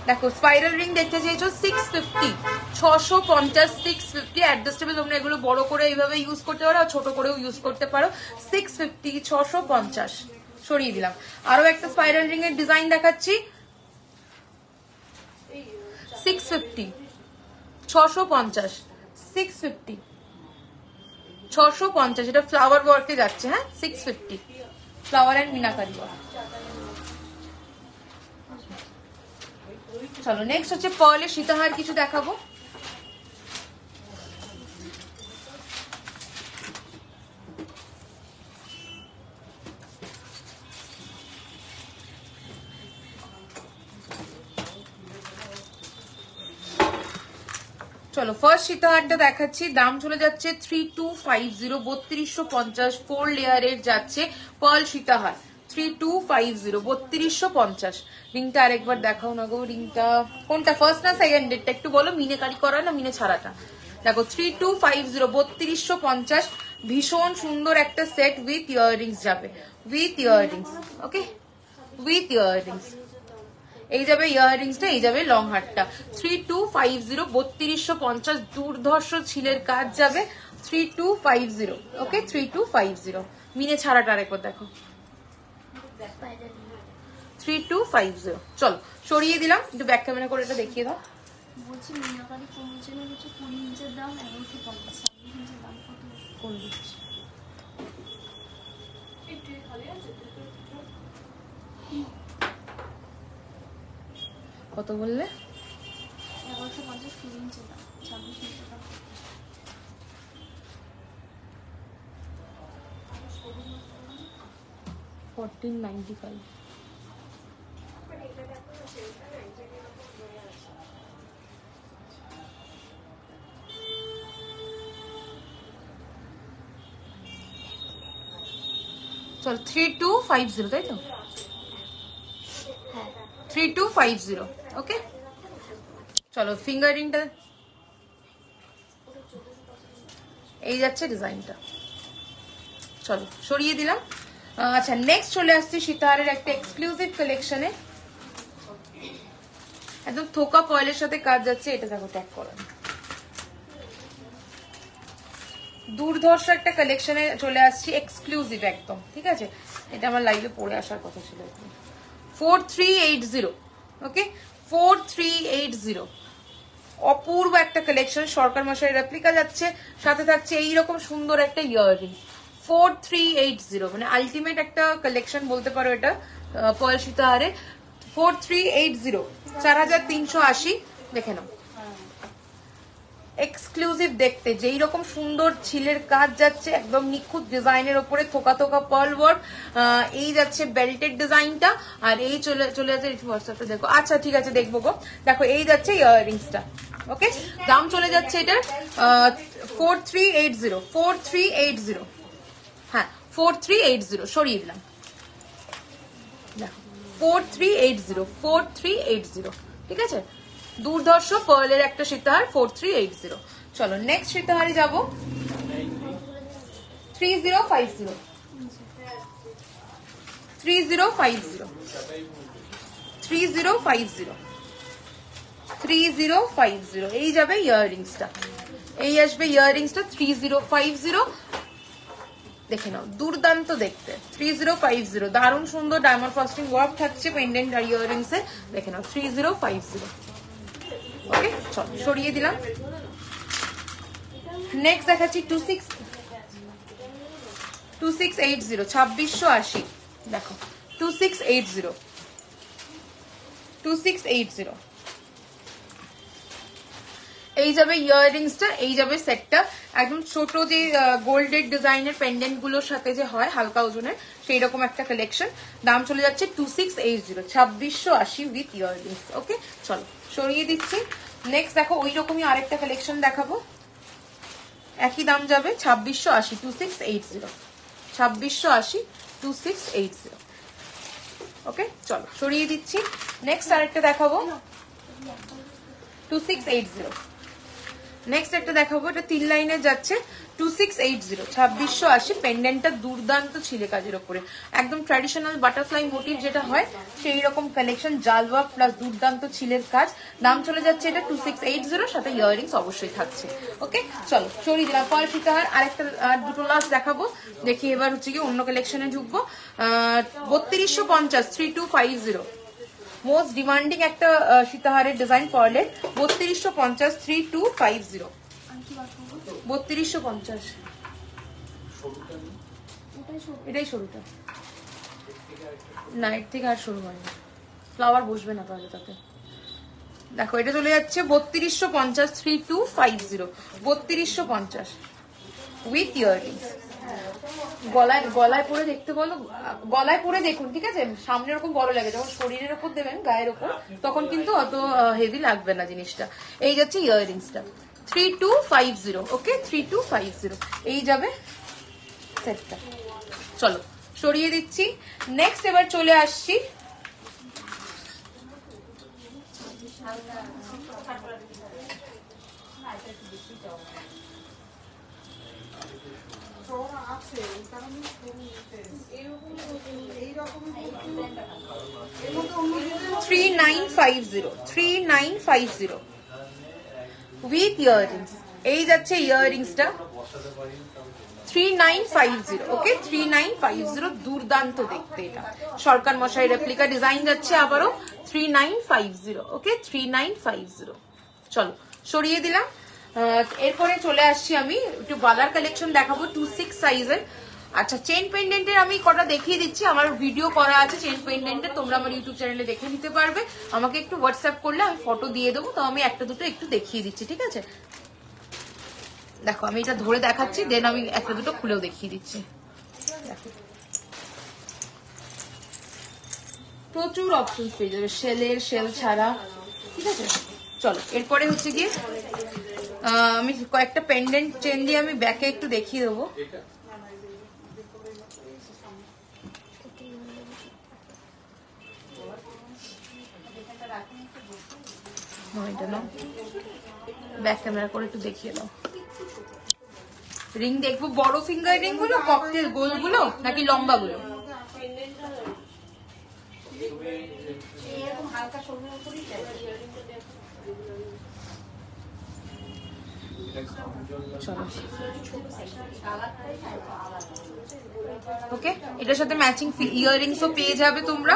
দেখো স্পাইরাল রিং দেখতে চেয়েছো 650, 650, 650 অ্যাডজাস্টেবল। তোমরা এগুলো বড় করে এইভাবে ইউজ করতে পারো, আর ছোট করেও ইউজ করতে পারো। 650, 650 সরিয়ে দিলাম। আরো একটা স্পাইরাল রিং এর ডিজাইন দেখাচ্ছি, 650, 650, 650, 650। এটা ফ্লাওয়ার ওয়ার্কে যাচ্ছে। হ্যাঁ 650, ফ্লাওয়ার এন্ড মিনাকারি ওয়ার্ক। চলো নেক্সট হচ্ছে পার্লের সীতাহার কিছু দেখাবো। চলো ফার্স্ট সীতাহারটা দেখাচ্ছি। দাম চলে যাচ্ছে 3250, 3250। 4 লেয়ারের যাচ্ছে পার্ল সীতাহার, 3250, 3250। রিংটা আরেকবার দেখাও না গো। রিংটা কোনটা, ফার্স্ট না সেকেন্ড? ডেটটা একটু বলো, মিনে কারি করা না মিনে ছাড়াটা? দেখো 3250, 3250। ভীষণ সুন্দর একটা সেট উইথ ইয়াররিংস যাবে, with earrings. Okay with earrings. এই যাবে ইয়াররিংসটা, এই যাবে লং হারটা। 3250, 3250 দুর্ধর্ষ ছিলের কাজ যাবে 3250। ওকে 3250। মিনে ছাড়াটা আরেকবার দেখো 3250। চলো সরিয়ে দিলাম, একটু ব্যাক ক্যামেরা করে এটা দেখিয়ে দাও। বলছি মিনাকারি কমিশনের হচ্ছে 20 ইঞ্চের দাম 1150, 26 ইঞ্চের দাম কত? কোন দিচ্ছি কত বললে? 1150 20 ইঞ্চের দাম, 26 ইঞ্চের দাম 1495। চল 3250, তাই তো? 3250। ওকে চলো ফিঙ্গারিংটা এই যাচ্ছে ডিজাইনটা। চলো সরিয়ে দিলাম। আচ্ছা নেক্সট চলে আসছি সীতাহারের একটা এক্সক্লুসিভ কালেকশনে, একদম থোকা পয়েলের সাথে কাজ যাচ্ছে। এটা দেখো ট্যাগ করা, দুর্ধর্ষ একটা কালেকশনে চলে আসছি, এক্সক্লুসিভ একদম। ঠিক আছে, এটা আমার লাইভে পড়ে আসার কথা ছিল। 4380। ওকে 4380, অপূর্ব একটা কালেকশন। সরকার মশাই রেপ্লিকা যাচ্ছে, সাথে থাকছে এইরকম সুন্দর একটা ইয়াররিং। 4380 মানে আলটিমেট একটা কালেকশন বলতে পারো এটা পয়েল সীতাহারে। 4380, 4380। দেখে নাও, এক্সক্লুসিভ দেখতে, যেই রকম সুন্দর ছিলের কাজ যাচ্ছে একদম নিখুঁত ডিজাইনের ওপরে থোকা থোকা পার্ল ওয়ার্ক। এই যাচ্ছে বেল্টেড ডিজাইনটা, আর এই চলে যাচ্ছে হোয়াটসঅ্যাপটা দেখো। আচ্ছা ঠিক আছে দেখবো গো। দেখো এই যাচ্ছে ইয়াররিংসটা। ওকে দাম চলে যাচ্ছে এটার 4380। 4380, হ্যাঁ 4380। সরিয়ে দিলাম, দেখো 4380, 4380। ঠিক আছে, দুর্ধর্ষ পার্লের একটা সীতাহার 4380। চলো নেক্সট সীতাহারে যাব 3050। 3050, 3050, 3050। এই যাবে ইয়াররিংসটা, এই আসবে ইয়াররিংসটা 3050। দেখে নাও দুর্দান্ত দেখতে 3050, দারুণ সুন্দর ডায়মন্ড ফ্রস্টিং ওয়ার্ক থাকছে পেন্ডেন্ট আর ইয়াররিংস এ। দেখে নাও 3050। ওকে চলো সরিয়ে দিলাম। নেক্সট দেখাচ্ছি 2680, 2680। দেখো 2680, 2680। এই যাবে ইয়াররিংসটা, এই যাবে সেটটা। একদম ছোট যে গোল্ডেড ডিজাইনের পেন্ডেন্ট গুলোর সাথে যে হয় হালকা ওজনের, সেই রকম একটা কালেকশন। দাম চলে যাচ্ছে 2680, 2680 উইথ ইয়াররিংস। ওকে চলো সরিয়ে দিচ্ছি। নেক্সট দেখো ওই রকমই আরেকটা কালেকশন দেখাবো, একই দাম যাবে 2680, 2680, 2680, 2680। ওকে চলো সরিয়ে দিচ্ছি। নেক্সট আরেকটা দেখাবো 2680। নেক্সট একটা দেখাবো, এটা 3 লাইনে যাচ্ছে 2680, 2680। পেন্ডেন্টটা দুর্দান্ত ছিলে কাজের উপরে, একদম ট্র্যাডিশনাল বাটারফ্লাই মোটিভ যেটা হয় সেই রকম কালেকশন, জালওয়া প্লাস দুর্দান্ত ছিলের কাজ। দাম চলে যাচ্ছে এটা 2680, সাথে ইয়াররিংস অবশ্যই থাকছে। ওকে চলো সরিয়ে দিলাম। পরে সীতাহার আরেকটা দুটো লাস্ট দেখাবো, দেখি এবার হচ্ছে কি অন্য কালেকশনে ঢুকবো। 3250, 3250, মোস্ট ডিমান্ডিং একটা সীতাহারের ডিজাইন পার্লের। 3250, 3250, 3250। এটাই সরুটা, না এর থেকে আর সরু হয় না, ফ্লাওয়ার বসবে না তাহলে তাতে। দেখো এটা চলে যাচ্ছে 3250, 3250, 3250 উইথ ইয়াররিংস। গলায় পরে দেখতে বলো, গলায় পরে দেখুন। ঠিক আছে, সামনে এরকম বড় লাগে, যখন শরীরের উপর দেবেন গায়ের উপর তখন কিন্তু অত হেভি লাগবে না জিনিসটা। এই যাচ্ছে ইয়াররিংসটা 3250। ওকে 3250 এই যাবে সেটটা। চলো সরিয়ে দিচ্ছি। নেক্সট এবার চলে আসছি 3950 উইথ ইয়াররিংস। এই যাচ্ছে ইয়াররিংসটা 3950। ওকে 3950, দুর্দান্ত দেখতে এটা। সরকার মশাই রেপ্লিকা ডিজাইন যাচ্ছে আবারও 3950। ওকে 3950। চলো সরিয়ে দিলাম। এরপরে চলে আসছি আমি একটু বালার কালেকশন দেখাবো 26 সাইজের। আচ্ছা চেন পেন্ডেন্টের আমি কটা দেখিয়ে দিচ্ছি, আমার ভিডিও করা আছে চেন পেন্ডেন্টের, তোমরা আমার ইউটিউব চ্যানেলে দেখে নিতে পারবে। আমাকে একটু হোয়াটসঅ্যাপ করলে আমি ফটো দিয়ে দেবো, তো আমি একটা দুটো একটু দেখিয়ে দিচ্ছি, ঠিক আছে? দেখো আমি এটা ধরে দেখাচ্ছি, দেন আমি একটা দুটো খুলেও দেখিয়ে দিচ্ছি। প্রচুর অপশন পেয়ে যাবে, শেলের, শেল ছাড়া, ঠিক আছে? চলো এরপরে হচ্ছে গিয়ে আমি কয়েকটা পেন্ডেন্ট চেন দিয়ে আমি ব্যাকে একটু দেখিয়ে দেবো। ব্যাক ক্যামেরা করে একটু দেখিয়ে দাও। রিং দেখবো বড় ফিঙ্গার রিং গুলো, ককটেল গোল গুলো নাকি লম্বা গুলো? ওকে এটার সাথে ম্যাচিং ইয়াররিংসও পেয়ে যাবে তোমরা।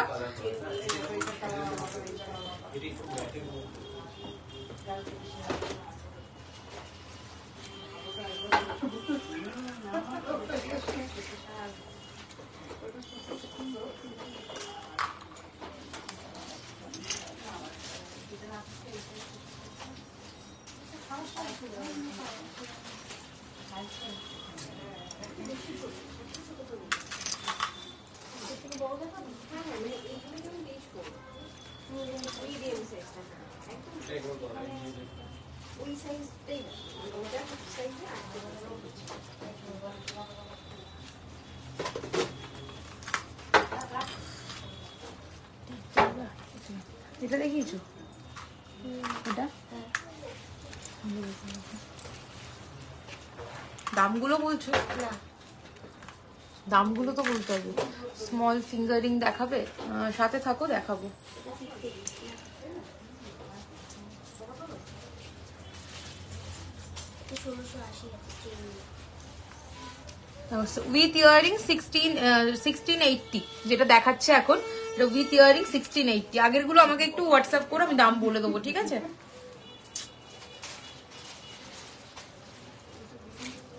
এটা দেখিয়েছো? এটা দামগুলো বলছো না? দামগুলো তো বলতে হবে। স্মল ফিঙ্গারিং দেখাবে? সাথে থাকো দেখাবো। উইথ ইয়ারিং 1680 যেটা দেখাচ্ছে এখন, উইথ ইয়ারিং 1680। আগের গুলো আমাকে একটু হোয়াটসঅ্যাপ করো, আমি দাম বলে দেবো, ঠিক আছে?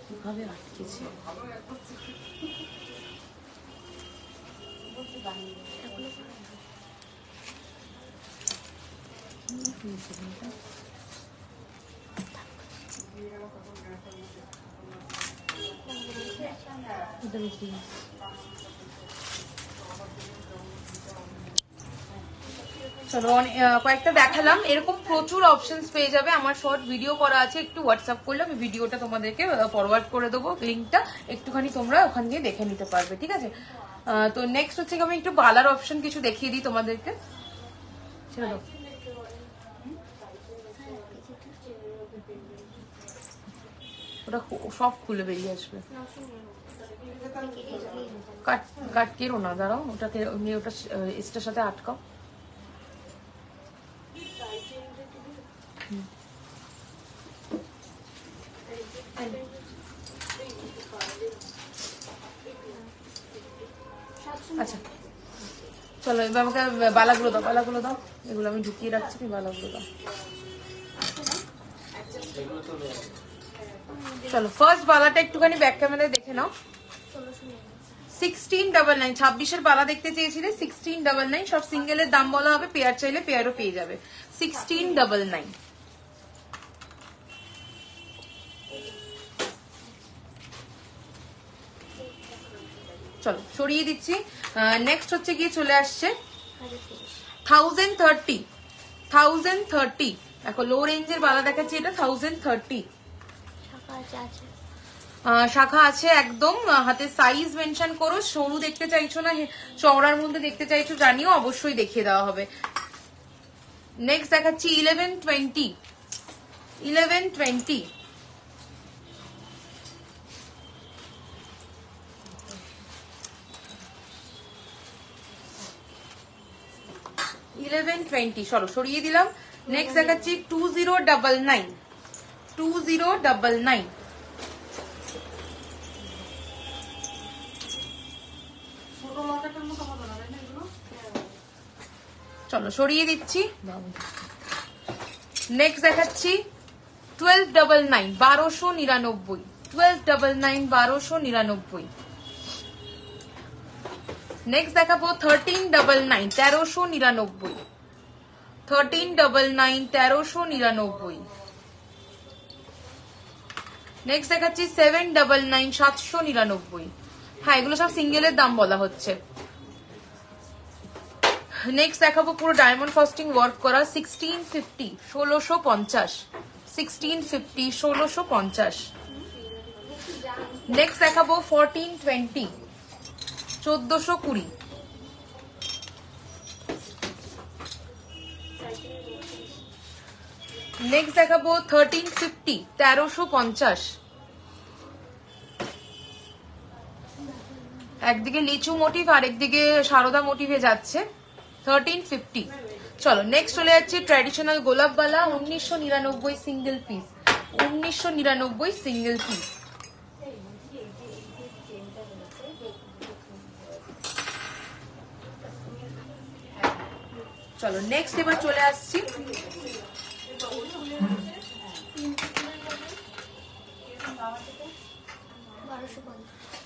কিভাবে আটকেছে চলো কয়েকটা দেখালাম, এরকম প্রচুর অপশনস পেয়ে যাবে। আমার শর্ট ভিডিও করা আছে, একটু হোয়াটসঅ্যাপ করলে আমি ভিডিওটা তোমাদেরকে ফরওয়ার্ড করে দেবো, লিঙ্কটা একটুখানি তোমরা ওখান দিয়ে দেখে নিতে পারবে, ঠিক আছে? তো নেক্সট হচ্ছে আমি একটু বালার অপশন কিছু দেখিয়ে দিই তোমাদেরকে। চলো ওটা সব খুলে বেরিয়ে আসবে। কাট কেরো না, দাঁড়াও, ওটাকে ওটা এটার সাথে আটকাও। আচ্ছা চলো এবার আমাকে বালাগুলো দাও, বালাগুলো দাও, এগুলো আমি ঢুকিয়ে রাখছি, তুমি বালাগুলো দাও। চলো ফার্স্ট বালাটা একটুখানি ব্যাক ক্যামেরায় দেখে নাও। 1699, 26-এর বালা দেখতে চেয়েছিলে, 1699। সব সিঙ্গেলের দাম বলা হবে, পেয়ার চাইলে পেয়ারও পেয়ে যাবে। 1699। চলো সরিয়ে দিচ্ছি। নেক্সট হচ্ছে গিয়ে চলে আসছে 1030। দেখো লো রেঞ্জের বালা দেখাচ্ছি, এটা 1030। শাখা আছে একদম, হাতে সাইজ মেনশন করো। সরু দেখতে চাইছো না চওড়ার মধ্যে দেখতে চাইছো জানিও, অবশ্যই দেখিয়ে দেওয়া হবে। নেক্সট দেখাচ্ছি 1120। 1120 চলো সরিয়ে দিলাম। নেক্সট দেখাচ্ছি 2099 2099 চলো সরিয়ে দিচ্ছি। নেক্সট দেখাচ্ছি 1299 1299 1299 1299। নেক্সট দেখাবো 1399 1399 1399 1399। নেক্সট দেখাচ্ছি 799 799। হ্যাঁ এগুলো সব সিঙ্গেলের দাম বলা হচ্ছে। নেক্সট দেখাবো পুরো ডায়মন্ড ফ্রস্টিং ওয়ার্ক করা 1650 1650 1650 1650। নেক্সট দেখাবো 1420 1420। নেক্সট দেখাবো 1350 1350। একদিকে লিচু মোটিভ আর একদিকে সারদা মোটিভে যাচ্ছে 1350। চলো নেক্সট চলে যাচ্ছে ট্র্যাডিশনাল গোলাপবালা 1999 সিঙ্গেল পিস 1999 সিঙ্গেল পিস। চলো নেক্সট এবার চলে আসছি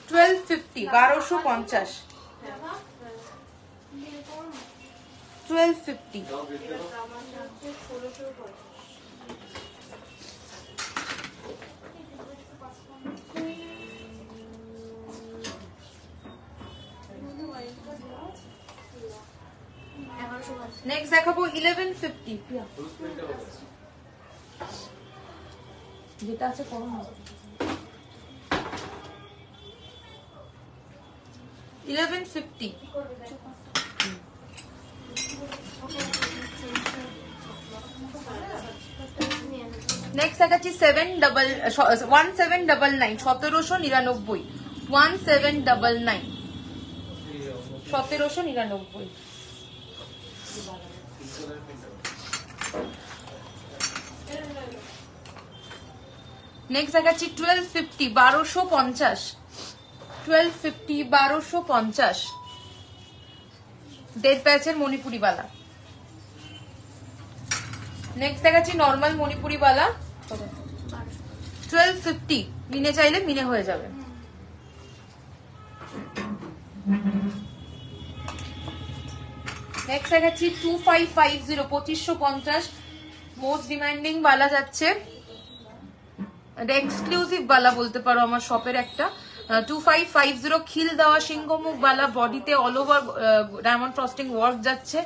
1250 1250 1250। নেক্সট দেখাবো 1150 যেটা আছে কম 1150। নেক্সট দেখাচ্ছি 1799 1799 1799 1799। নেক্সট দেখাচ্ছি 1250 1250 1250 1250 দেড় প্যাচের মণিপুরি বালা। নেক্সট দেখাচ্ছি নর্মাল মণিপুরি বালা 1250 মিনে চাইলে মিনে হয়ে যাবে। নেক্সট দেখাচ্ছি 2550 2550 মোস্ট ডিমান্ডিং বালা যাচ্ছে, এটা এক্সক্লুসিভ বালা বলতে পারো আমার শপের একটা 2550 খিল দেওয়া সিংহমুখ বালা, বডিতে all over diamond frosting work যাচ্ছে,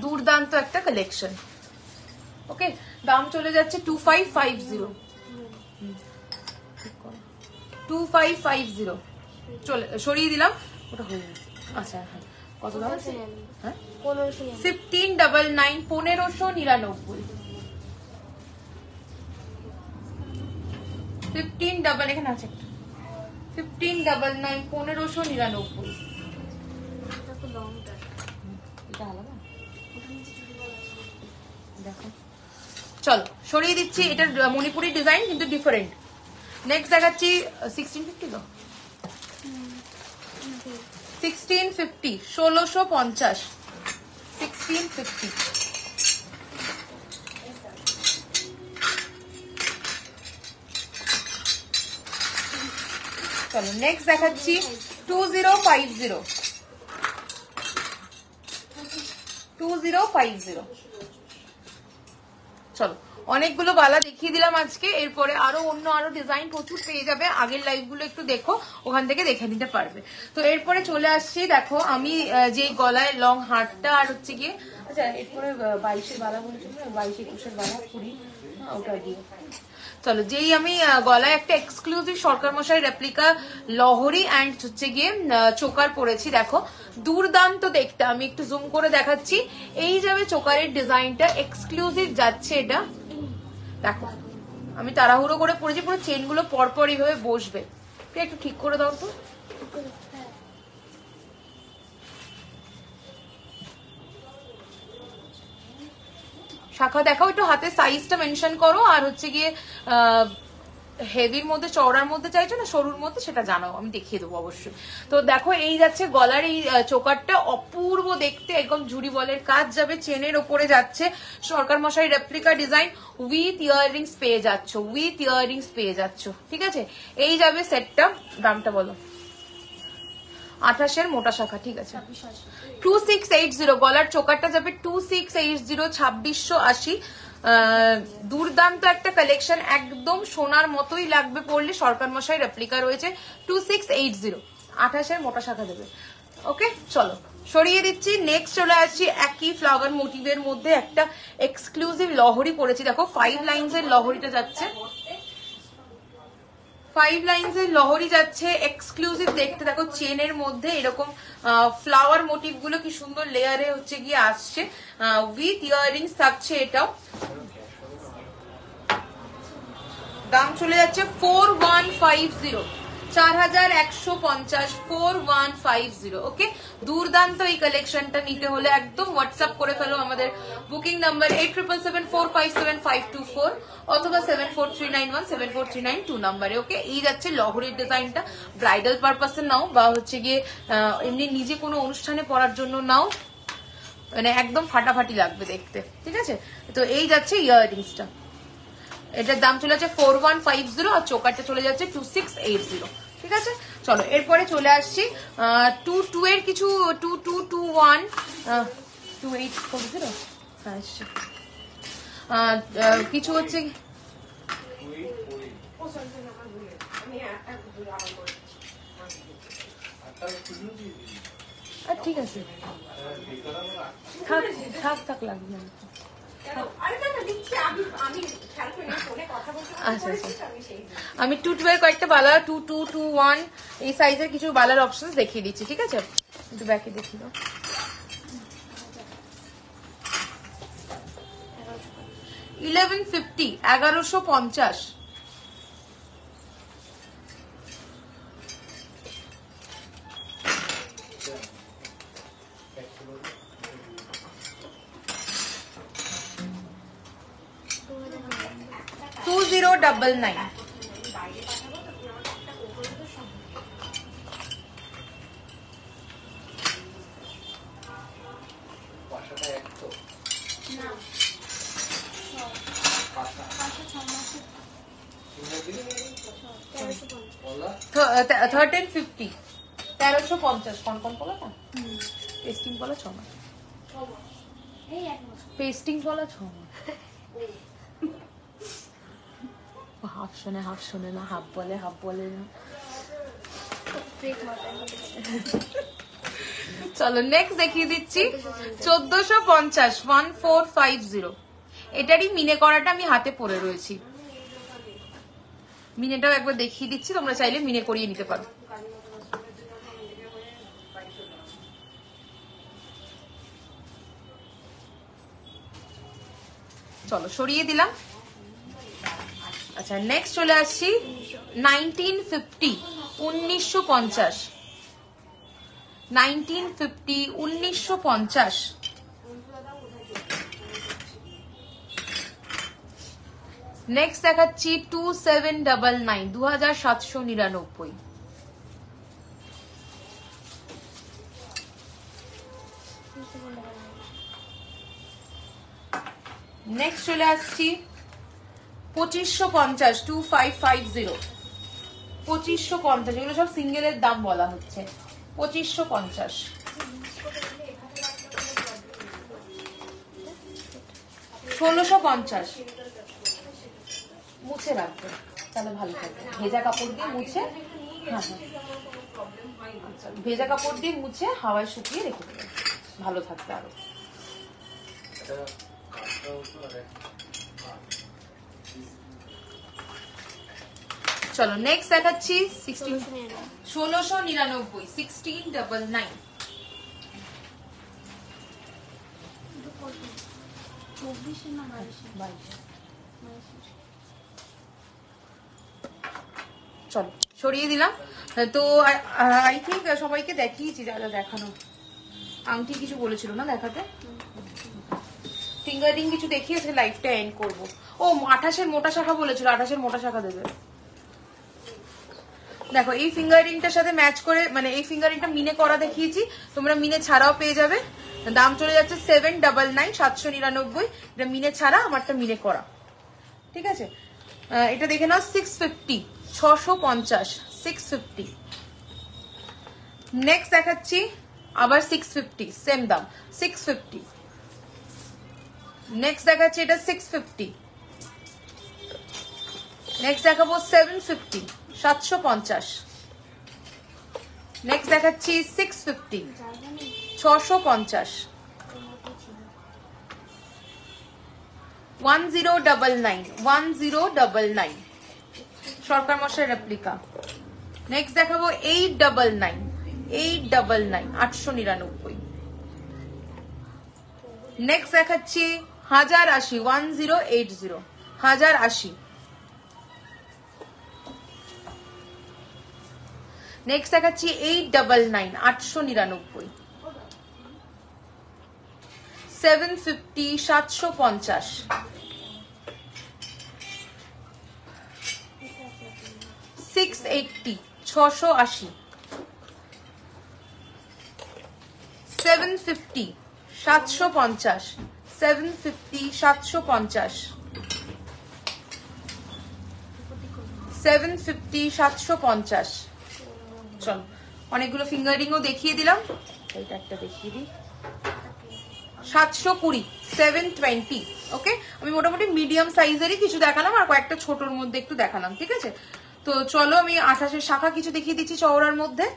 দুর্দান্ত একটা কালেকশন। ওকে দাম চলে যাচ্ছে 2550 2550 চলে সরিয়ে দিলাম ওটা হয়ে গেছে। আচ্ছা হ্যাঁ কত দাম আছে? হ্যাঁ 1599 1599 15 এখানে আছে 1599 1599। এটা আলাদা দেখো চলো সরিয়ে দিচ্ছি, এটার মণিপুরি ডিজাইন কিন্তু ডিফারেন্ট। নেক্সট দেখাচ্ছি 1650 তো 1650 1650 1650। চলো নেক্সট দেখাচ্ছি 2050 2050। চলো অনেকগুলো বালা দেখিয়ে দিলাম আজকে, এরপরে আরো ডিজাইন প্রচুর পেয়ে যাবে, আগের লাইভ গুলো একটু দেখো ওখান থেকে দেখে নিতে পারবে। তো এরপরে চলে আসছি দেখো আমি যে গলায় লং হারটা আর হচ্ছে গিয়ে আচ্ছা এরপরে 22-এর বালা বলেছি 22-21-এর বালা 20 ওটা দিয়ে চলো যেই আমি গলায় একটা এক্সক্লুসিভ সরকার মশাই রেপ্লিকা লহরি অ্যান্ড হচ্ছে গিয়ে চোকার পরেছি, দেখো দুর্দান্ত দেখতে। আমি একটু জুম করে দেখাচ্ছি, এই যাবে চোকারের ডিজাইনটা এক্সক্লুসিভ যাচ্ছে এটা দেখো। আমি তাড়াহুড়ো করে পরেছি, পুরো চেন গুলো পরপর এইভাবে বসবে, একটু ঠিক করে দাও তো। শাখা দেখাও, একটু হাতে সাইজটা মেনশন করো, আর হচ্ছে গিয়ে হেভির মধ্যে চওড়ার মধ্যে চাইছো না সরুর মধ্যে সেটা জানাও, আমি দেখিয়ে দেবো অবশ্যই। তো দেখো এই যাচ্ছে গলার এই চোকারটা, অপূর্ব দেখতে, একদম ঝুড়ি বলের কাজ যাবে, চেনের ওপরে যাচ্ছে সরকার মশাই রেপ্লিকা ডিজাইন, উইথ ইয়াররিংস পেয়ে যাচ্ছ, উইথ ইয়াররিংস পেয়ে যাচ্ছ, ঠিক আছে। এই যাবে সেটটা, দামটা বলো। 28 মোটা শাখা, ঠিক আছে। 2680 গলার চোকারটা যাবে 2680, 2680। দুর্দান্ত একটা কালেকশন, একদম সোনার মতোই লাগবে পড়লে, সরকার মশাই রেপ্লিকা রয়েছে 2680, 28 মোটা শাখা দেবে। ওকে চলো সরিয়ে দিচ্ছি। নেক্সট চলে আসছি একই ফ্লাওয়ার মোটিভের মধ্যে একটা এক্সক্লুসিভ লহরি পড়েছি, দেখো 5 লাইনস এর লহরিটা যাচ্ছে, 5 লাইনস এর লহরি যাচ্ছে, এক্সক্লুসিভ দেখতে, দেখো চেনের মধ্যে এরকম ফ্লাওয়ার মোটিভ গুলো কি সুন্দর লেয়ারে হচ্ছে গিয়ে আসছে, উইথ ইয়াররিংস থাকছে। এটাও দাম চলে যাচ্ছে 4150, 4150, 4150। ওকে, দুর্দান্ত এই কালেকশনটা নিতে হলে একদম হোয়াটসঅ্যাপ করে ফেলো আমাদের বুকিং নাম্বার 8774577524 অথবা 7439174392 নাম্বারে। ওকে, এই যাচ্ছে লহরির ডিজাইনটা, ব্রাইডাল পারপাসে নাও বা হচ্ছে গিয়ে এমনি নিজে কোনো অনুষ্ঠানে পরার জন্য নাও, মানে একদম ফাটাফাটি লাগবে দেখতে, ঠিক আছে। তো এই যাচ্ছে ইয়াররিংসটা, এটার দাম চলে যাচ্ছে 4150, আর চোকারটা চলে যাচ্ছে 2680, ঠিক আছে। চলো এরপরে চলে আসছি 22 এর কিছু, 2221 2840, হ্যাঁ কিছু হচ্ছে, ঠিক আছে থাক থাক লাগবে না। আমি 22 কয়েকটা বালা 2221 এই সাইজের কিছু বালার অপশন দেখিয়ে দিচ্ছি, ঠিক আছে। একটু ব্যাকে দেখিয়ে দাও। 1150, 1150। $2099। $1350, 1350। কনকন পলা না, পেস্টিং পলা 6 মাস, পেস্টিং পলা 6 মাস। হাফ শোনে না, হাফ বলে না। চলো নেক্সট দেখিয়ে দিচ্ছি 1450, 1450। এটারই মিনে করাটা আমি হাতে পরে রয়েছি, মিনেটাও একবার দেখিয়ে দিচ্ছি, তোমরা চাইলে মিনে করিয়ে নিতে পারো। চলো সরিয়ে দিলাম। আচ্ছা নেক্সট চলে আসছি 1950, 1950, 1950, 1950। নেক্সট দেখাচ্ছি 2799, 2799। নেক্সট চলে আসছি 2550, 2550, 2550। এগুলো সব সিঙ্গেলের দাম বলা হচ্ছে, 2550। $1650, মুছে রাখবে তাহলে ভালো থাকবে, ভেজা কাপড় দিয়ে মুছে, হ্যাঁ আচ্ছা ভেজা কাপড় দিয়ে মুছে হাওয়ায় শুকিয়ে রেখে দেবে, ভালো থাকবে আরো। চলো নেক্সট দেখাচ্ছি 1699, 1699। চলো সরিয়ে দিলাম। তো আই থিঙ্ক সবাইকে দেখিয়েছি, যা যা দেখানো। আংটি কিছু বলেছিল না দেখাতে, ঠিক ফিঙ্গার রিং কিছু দেখিয়ে লাইফটা এন্ড করবো। ও 28-এর মোটা শাখা বলেছিল, 28-এর মোটা শাখা দেবে। দেখো এই ফিঙ্গার রিংটার সাথে ম্যাচ করে, মানে এই ফিঙ্গার রিংটা মিনে করা দেখিয়েছি, তোমরা মিনে ছাড়াও পেয়ে যাবে। দাম চলে যাচ্ছে 799, 799। এটা মিনে ছাড়া, আমারটা মিনে করা, ঠিক আছে। এটা দেখে নাও 650, 650, 650। নেক্সট দেখাচ্ছি আবার 650, সেম দাম 650। নেক্সট দেখাচ্ছি এটা 650। নেক্সট দেখাবো 750, 750। নেক্সট দেখাচ্ছি 650, 650। 1099, 1099 সরকার মশাই রেপ্লিকা। নেক্সট দেখাবো 899, 899, 899। নেক্সট দেখাচ্ছি 1080, 1080, 1080। নেক্সট দেখাচ্ছি 899, 899। 750, 750। সিক্স 680। 750, 750, 750, 750। 750, 750। চলো অনেকগুলো ফিঙ্গারিংও দেখিয়ে দিলাম, এটা একটা দেখিয়ে দিই। 720, 720। ওকে, আমি মোটামুটি মিডিয়াম সাইজেরই কিছু দেখালাম আর কয়েকটা ছোটর মধ্যে একটু দেখালাম, ঠিক আছে। তো চলো আমি 28-এর শাখা কিছু দেখিয়ে দিচ্ছি চওড়ার মধ্যে।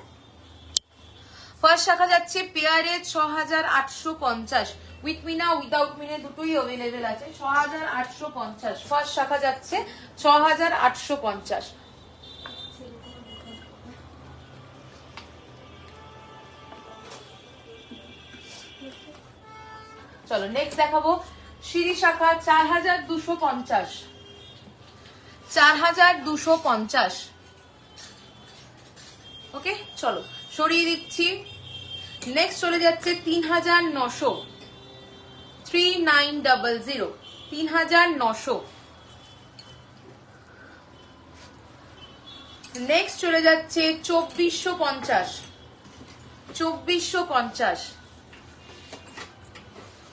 ফার্স্ট শাখা যাচ্ছে পেয়ারে 6850, উইথ মিনা উইদাউট মিনে দুটোই অ্যাভেলেবেল আছে। 6850 ফার্স্ট শাখা যাচ্ছে 6850। চলো নেক্সট দেখাবো সিঁড়ি শাখা 4250, 4250। ওকে চলো সরিয়ে দিচ্ছি। নেক্সট চলে যাচ্ছে 3900, 3900, 3900। নেক্সট চলে যাচ্ছে 2450, 2450।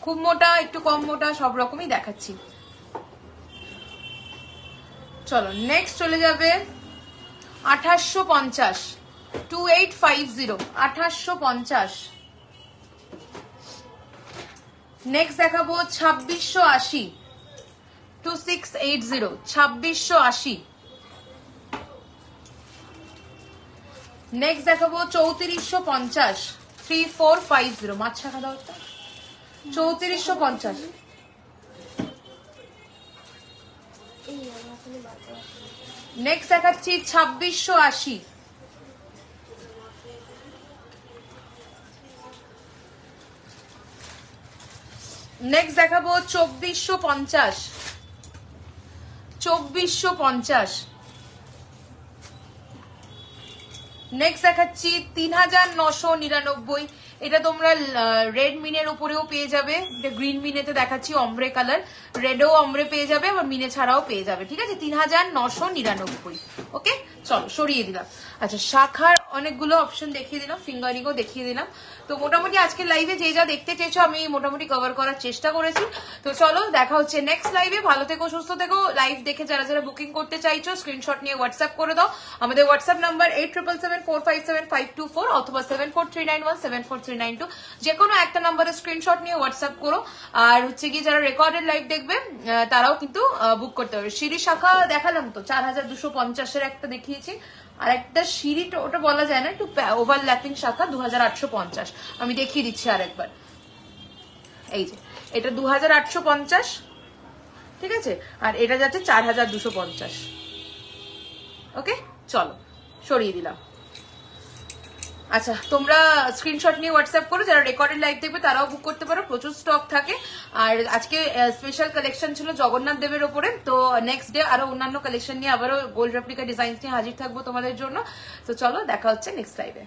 খুব মোটা, একটু কম মোটা, সব রকমই দেখাচ্ছি। চলো নেক্সট চলে যাবে 2850, 2850, 2850। নেক্সট দেখাবো 2680, 2680, 2680। নেক্সট দেখাবো 3450, 3450। মাছ শাখা দাও একটা, 3450। নেক্সট দেখাচ্ছি 2680। নেক্সট দেখাবো 2450, 2450। নেক্সট দেখাচ্ছি 3999। এটা তোমরা রেড মিনের উপরেও পেয়ে যাবে, এটা গ্রিন মিনেতে দেখাচ্ছি অমব্রে কালার, রেডও অমব্রে পেয়ে যাবে, আবার মিনে ছাড়াও পেয়ে যাবে, ঠিক আছে। 3999। ওকে চলো সরিয়ে দিলাম। আচ্ছা শাখার অনেকগুলো অপশন দেখিয়ে দিলাম, ফিঙ্গারিংও দেখিয়ে দিলাম। তো মোটামুটি আজকে লাইভে যে যা দেখতে চেয়েছো আমি মোটামুটি কভার করার চেষ্টা করেছি। তো চলো দেখা হচ্ছে নেক্সট লাইভে। ভালো থেকো, সুস্থ থেকো। লাইভ দেখে যারা যারা বুকিং করতে চাইছো স্ক্রিনশট নিয়ে হোয়াটসঅ্যাপ করে দাও। আমাদের হোয়াটসঅ্যাপ নাম্বার 8777457524 অথবা 7439174392। যে কোনো একটা নাম্বারে স্ক্রিনশট নিয়ে হোয়াটসঅ্যাপ করো। আর হচ্ছে কি যারা রেকর্ডেড লাইভ দেখবে তারাও কিন্তু বুক করতে পারবে। সিঁড়ি শাখা দেখালাম তো 4250-এর একটা দেখিয়েছি, আর একটা সিঁড়ি ওটা বলা যায় না, একটু ওভারল্যাপিং শাখা 2850। আমি দেখিয়ে দিচ্ছি আরেকবার, এই যে এটা 2850, ঠিক আছে। আর এটা যাচ্ছে 4250। ওকে চলো সরিয়ে দিলাম। আচ্ছা তোমরা স্ক্রিনশট নিয়ে হোয়াটসঅ্যাপ করো, যারা রেকর্ডেড লাইভ দেখবে তারাও বুক করতে পারো, প্রচুর স্টক থাকে। আর আজকে স্পেশাল কালেকশন ছিল জগন্নাথ দেবের ওপরে, তো নেক্সট ডে আরো অন্যান্য কালেকশন নিয়ে আবারও গোল্ড রেপ্লিকা ডিজাইন নিয়ে হাজির থাকবো তোমাদের জন্য। তো চলো দেখা হচ্ছে নেক্সট লাইভে।